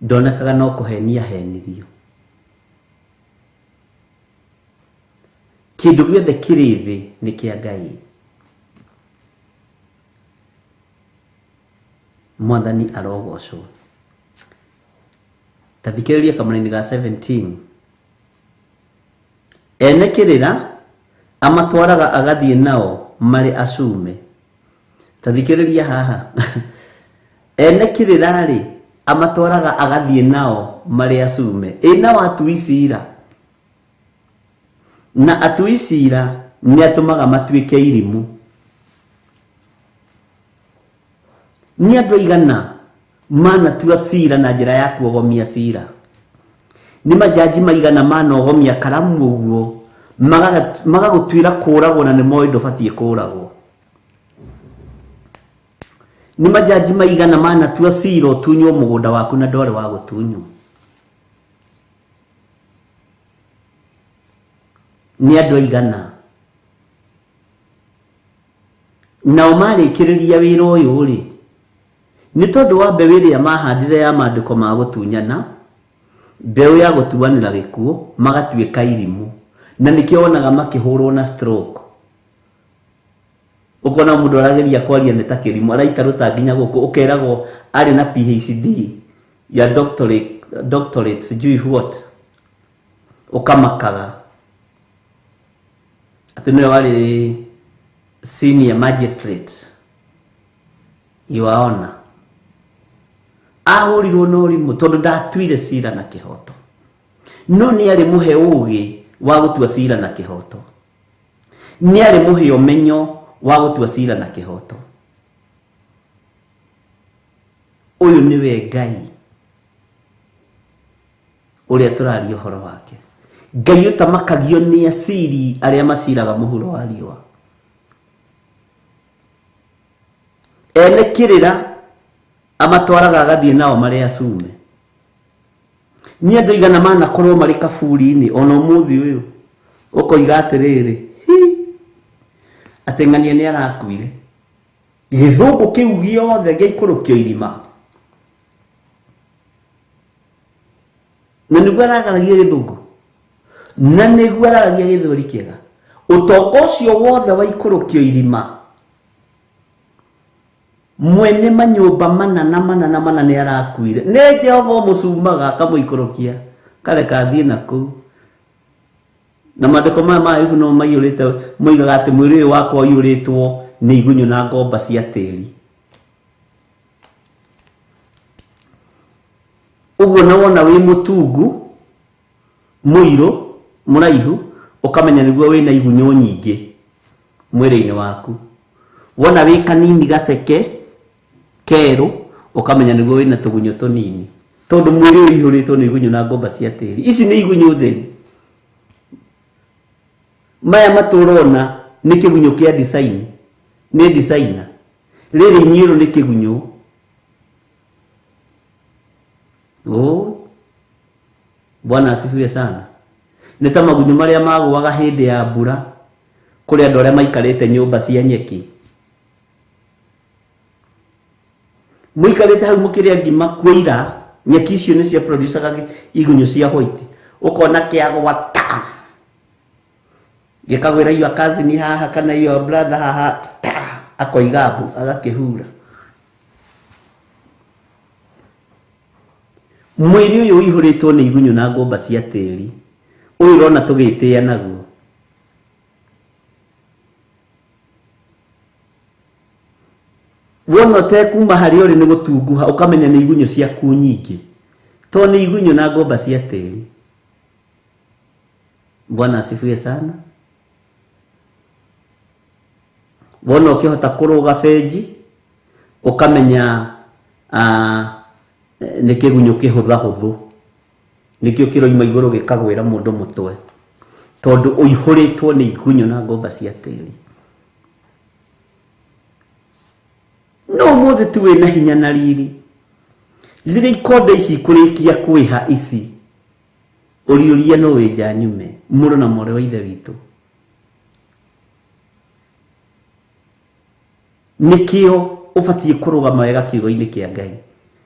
ndonekaga no kũhenia henirio. Kĩndũ gĩothe kĩrĩ thĩ nĩ kĩa Ngai. Mwathani arogocwo. Tathikĩrĩria kamũra-inĩ ga 17. Ene kĩrĩra amatwaraga agathiĩ nao marĩ acume. Tathikĩrĩria haha. Ene kĩrĩra rĩ amatwaraga agathiĩ nao marĩ acume. Nao atui cira. Na atui cira nĩ atũmaga matuĩke irimũ. Nĩ andũ aigana manatua cira na njĩra ya kuogomia cira. Nĩ majaji maigana manogomia karamu ũguo magagũtuĩra kũragwo na nĩ moĩ ndũbatiĩ kũragwo. Nĩ majaji maigana manatua cira ũtunywo mũgũnda waku na ndwarĩ wa gũtunywo. Nĩ andũ aigana. Nao marĩkĩrĩria wĩra ũyũ rĩ, nĩ tondũ wa mbeũ ĩrĩa mahandire ya maandĩko ma gũtunyana, mbeũ ya gũtuanĩra gĩkuũ, magatuĩka irimũ. Na nĩkĩo wonaga makĩhũrwo na stroke. Ũkona mũndũ arageria kwaria nĩ ta kĩrimũ, araikarũta nginya gũkũ, ũkeragwo arĩ na PhD ya doctorate sijui what. Ũkamakaga. Atĩ nĩwe warĩ senior magistrate. Your Honor. Ahũrirwo na ũrimũ tondũ ndatuire cira na kĩhoto. No nĩ arĩ mũhe ũũgĩ wa gũtua cira na kĩhoto. Nĩ arĩ mũhe ũmenyo wa gũtua cira na kĩhoto. Ũyũ nĩwe Ngai ũrĩa tũraria ũhoro wake. Ngai ũtamakagio nĩ aciri arĩa maciraga mũhuro wa riũa. Ene kĩrĩra amatwaraga agathiĩ nao marĩ acume. Nĩ andũ aigana manakorwo marĩ kaburi-inĩ ona ũmũthĩ ũyũ. Ũkoiga atĩrĩrĩ, atĩ ng'ania nĩ arakuire. Gĩthũngũ kĩu gĩothe gĩaikũrũkio irima. Na nĩguo aragaragia gĩthũngũ. Na nĩguo araragia gĩthweri kĩega. Ũtonga ũcio wothe waikũrũkio irima. Mwene manyũmba mana nĩ arakuire. Nĩ Jehova mũcumaga akamũikũrũkia. Kareka athiĩ nakũu. Na maandĩko maya ma Ayubu no maiyũrĩte moigaga atĩ mwĩrĩ ũyũ wakwa ũiyũrĩtwo nĩ igunyũ na ngomba cia tĩri. Ũguo na wona wĩ mũtungu mũirũ mũraihu ũkamenya nĩguo wĩna igunyũ nyingĩ mwĩrĩ-inĩ waku. Wona wĩ kanini gaceke kerũ ũkamenya nĩguo wĩna tũgunyũ tũnini. Tondũ mwĩrĩ ũyũ ũihũrĩtwo nĩ igunyũ na ngomba cia tĩri. Ici nĩ igunyũ theri. Maya matũrona nĩ kĩgunyũ kĩa design. Nĩ designer. Rĩrĩ iniũrũ nĩ kĩgunyũ. Bwana asifiwe sana. Nĩ ta magunyũ marĩa magũaga hĩndĩ ya mbura kũrĩ andũ arĩa maikarĩte nyũmba cia nyeki. Mũikarĩte hau mũkĩrĩa ngima kwĩira, nyeki icio nĩ cia producaga igunyũ cia white. Ũkona kĩagwata. Gĩkagwĩra your cousin haha kana your brother haha, akoiga mbu agakĩhura. Mwĩrĩ ũyũ ũihũrĩtwo nĩ igunyũ na ngomba cia tĩri. Ũyũ ũrona tũgĩtĩa naguo. Wona tekuma harĩ ũrĩ nĩ gũtunguha ũkamenya nĩ igunyũ ciaku nyingĩ. To nĩ igunyũ na ngomba cia tĩri. Bwana asifiwe sana. Wona ukihota kuruga feji ukamenya nikigunyo kihutha huthu nikio kiroima iguru gikagwira mundu mutwe tondu uihuritwo ni igunyo na ngomba cia tiri. No muthe tu wina hinya na riri riri ikonde ici kurikia kwiha ici uriuria no wija nyume muru na more wa ithe witu. Nikio ubatie kurugama wega kiugo-ini kia Ngai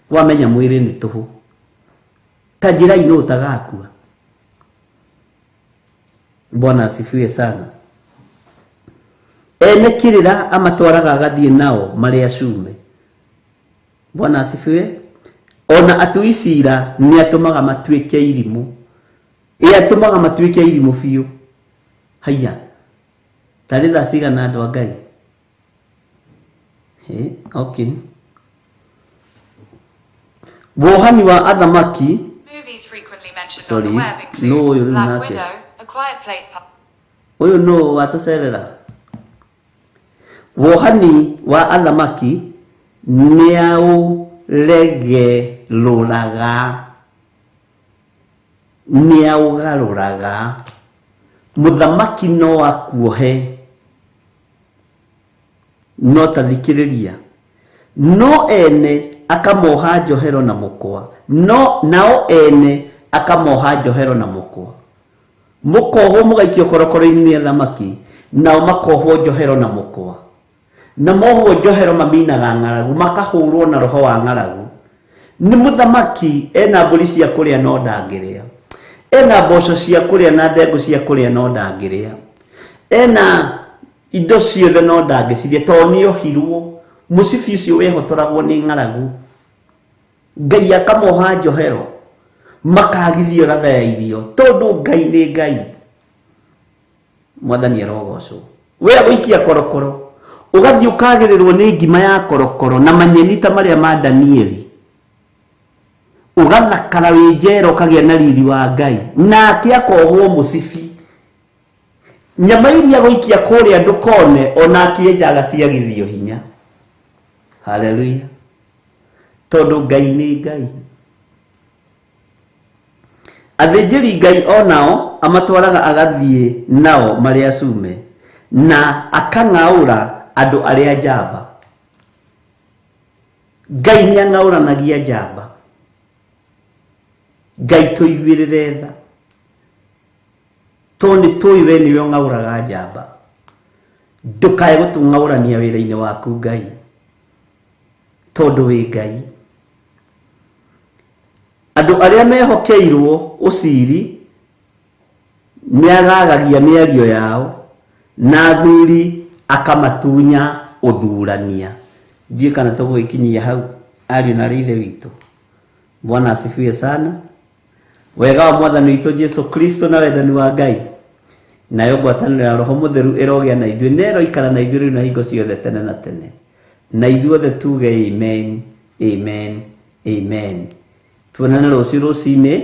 wamenya mwiri ni tuhu ta njira-ini utagakua. Bwana asifiwe sana. Ene kirira amatwaraga agathie nao mari acume. Bwana asifiwe. Ona atuicira ni atumaga matuike irimu. Atumaga matuike irimu fiu. Haya. Tarira siga na andu a Ngai. Okay. Wohani wa athamaki. Movies frequently mentioned on the web include no, Black Widow, A Quiet Place. Oyo no watuserera. Wohani wa athamaki niau lege lulaga. Niau galuraga. Muthamaki no akuohe. No tathikiriria. No ene akamoha njohero na mukwa. No nao ene akamoha njohero na mukwa. Mukoho mugaikio korokoro-ini ni athamaki nao makohwo njohero na mukwa. Na mohwo njohero maminaga ng'aragu makahurwo na roho wa ng'aragu. Ni muthamaki ena mburi cia kuria no ndangiria. Ena mboco cia kuria na ndengu cia kuria no ndangiria. Ena indo ciothe no ndangiciria to ni ohirwo musibi ucio wehotoragwo ni ng'aragu. Ngai akamoha njohero makagithio ratha ya irio tondu Ngai ni Ngai. Mwathani arogocwo. We wikia korokoro ugathie ukagirirwo ni ngima ya korokoro na manyeni ta maria ma Danieli. Ugathakara wi njero kagia na riri wa Ngai na akiakohwo musibi. Nyama iria guikia kuria ndukone ona akienjaga ciagithio hinya. Haleluya. Tondu Ngai ni Ngai. Athĩnjĩri Ngai onao amatwaraga agathie nao mari acume na akang'aura andu aria njamba. Ngai ni ang'auranagia njamba. Ngai tuiguirire tha. Toni tuiwe niwe ng'auraga njamba. Ndukae gutung'aurania wira-ini waku Ngai. Tondu wi Ngai. Andu aria mehokeirwo uciri ni agagagia miario yao na thuri akamatunya uthurania. Ndiye kana tugwikinyia hau ari na rithe witu. Bwana asifiwe sana. Wega wa Mwathani witu Jesu Kristo na wendani wa Ngai nayo ngwatanĩro ya Roho Mutheru irogĩa na ithuĩ nero ikara na ithuĩ na hingo ciothe tene na tene. Na ithuothe tuge amen, amen, amen. Tuonane rũciũ rũcinĩ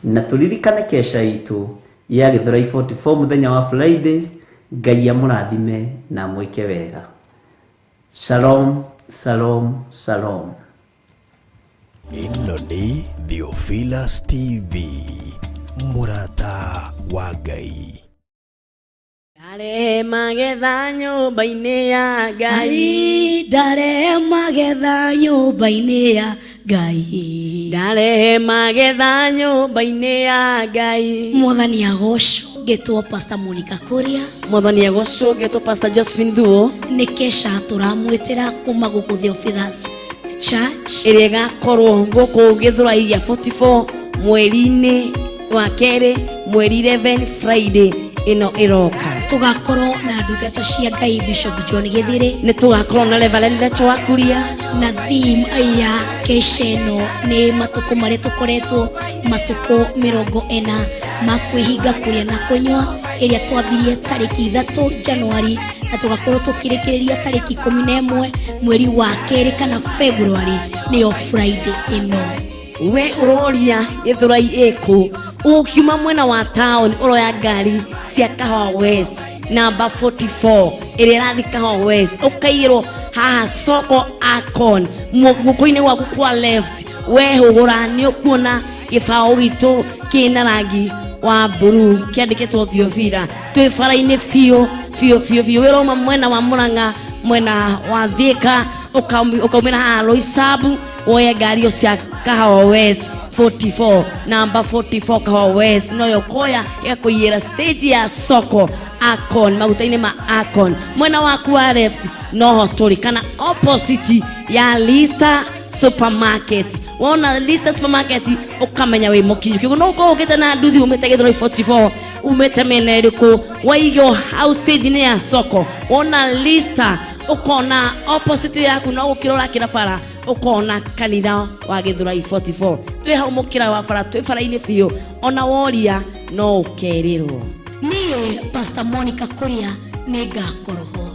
na turirikane kesha itu ya Gĩthũrai 44 muthenya wa Friday. Ngai amũrathime na mwĩke wega. Shalom, shalom, shalom. Ĩno nĩ Theophilus TV, mũrata wa Ngai. Ndarehe magetha nyũmba-inĩ ya Ngai. Ndarehe magetha nyũmba-inĩ ya Ngai. Ndarehe magetha nyũmba-inĩ ya Ngai. Mwathani agocwo. Ngĩtwo Pastor Monica Kuria. Mwathani agocwo. Ngĩtwo Pastor Josephine Thuo. Nĩ kesha tũramwĩtĩra kuma gũkũ Theophilus Church ĩrĩa ĩgakorwo gũkũ Gĩthũrai ya 44 mweri-inĩ wa kerĩ mweri 11 Friday ino iroka. Tugakorwo na ndungata cia Ngai Bishop John Githiri. Nĩ tugakorwo na Reverend Leto wa Kuria. Na theme ya kesha ĩno nĩ matuko marĩa tũkoretwo matuko 40 ma kwĩhinga kũrĩa na kũnyua ĩrĩa twambirie tarĩki 3 January na tugakorwo tũkĩrĩkĩrĩria tarĩki 11 mweri wa kerĩ kana February nĩyo Friday ĩno. We uroria Gĩthũrai ĩkũ ukiuma mwena wa town uroya ngari cia Kahawa West number 44 ĩrĩa ĩrathi Kahawa West ũkairwo haha soko Akon guko-inĩ gwaku kwa left wehũgũra nĩ ũkuona gĩbaũ gitũ kĩna rangi wa blue kĩandĩkĩtwo Theophila twĩ bara-inĩ biũ wĩroma mwena wa Mũrang'a mwena wa Thika ukaumĩra haha Roysambu woye ngari cio cia Kahawa West 44 number 44 Kahawa West noyo koya ĩgakũiyĩra stage ya soko Akon maguta-inĩ ma Akon mwena waku wa left noho tũrĩ kana opposite ya Lista supermarket wona Lista supermarket ukamenya wĩ mũkinyu kĩguo no ũkorwo ũkĩte na nduthi umĩte Gĩthũrai 44 umĩte mĩena ĩrĩkũ waigwo house stage-inĩ ya soko wona Lista ukona opposite yaku no gũkĩrora kĩrabara ukona kanitha wa Gĩthũrai 44 twĩ hau mũkĩra wa bara twĩ bara-inĩ biũ ona woria no ũkerirwo niĩ Pastor Monica Kuria nĩngakorwo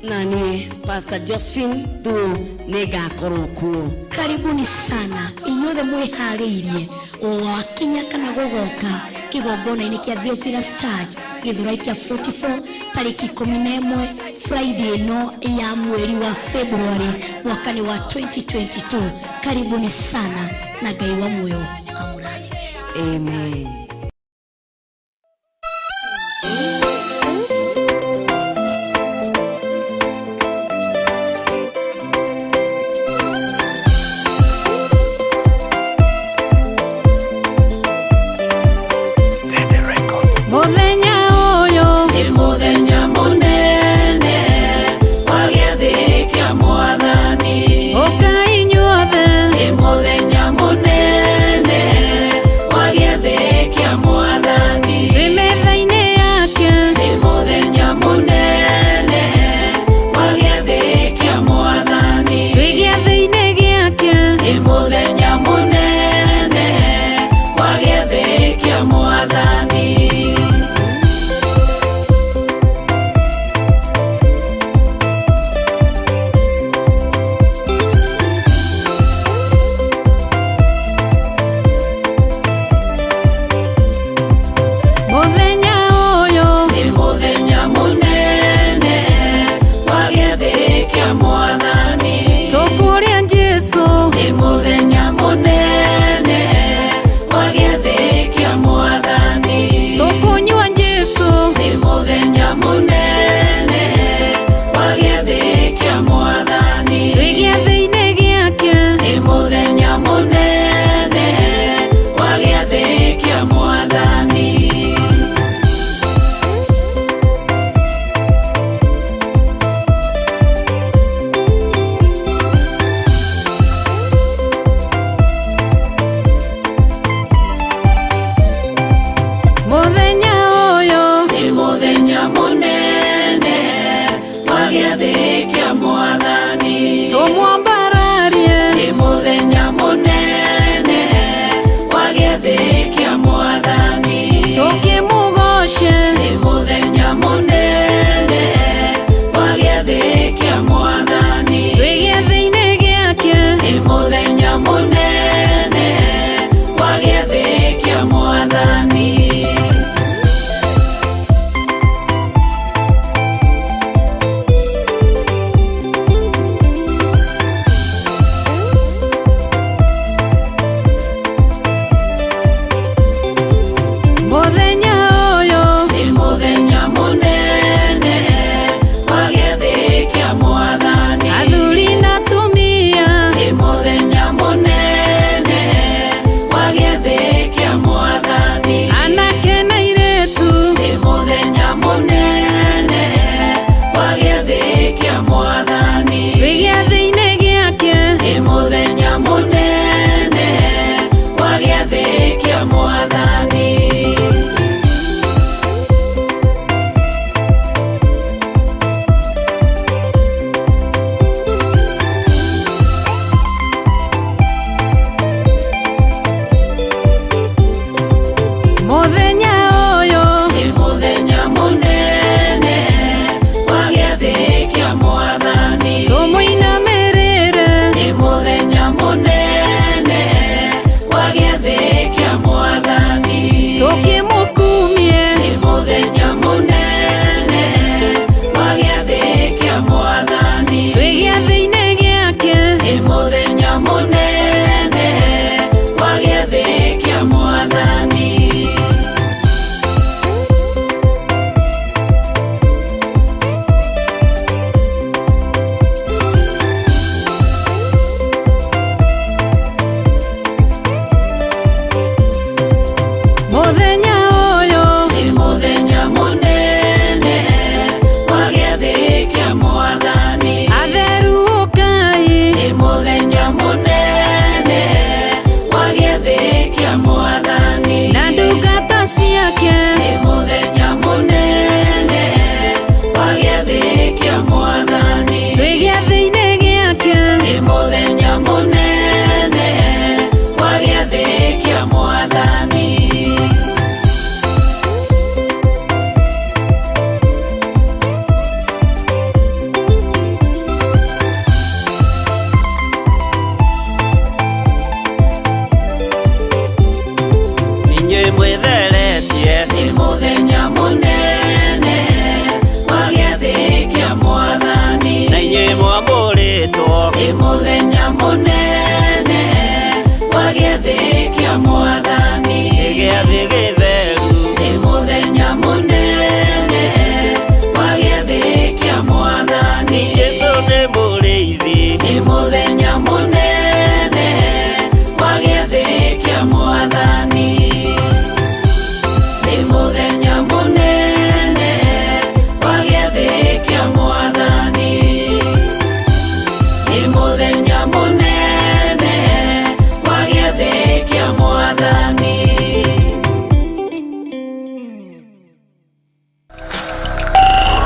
nani Pastor Josephine tu nĩngakorwo kuo. Karibuni sana inyuothe mwĩharĩirie wakinya kana gũgoka kĩgongona-inĩ kĩa Theophilus Church Gĩthũrai kĩa 44 tarĩki 11 Friday no ya mweri wa February mwaka-inĩ wa 2022. Karibuni sana na Ngai wa muoyo amũrathime. Amen. Munene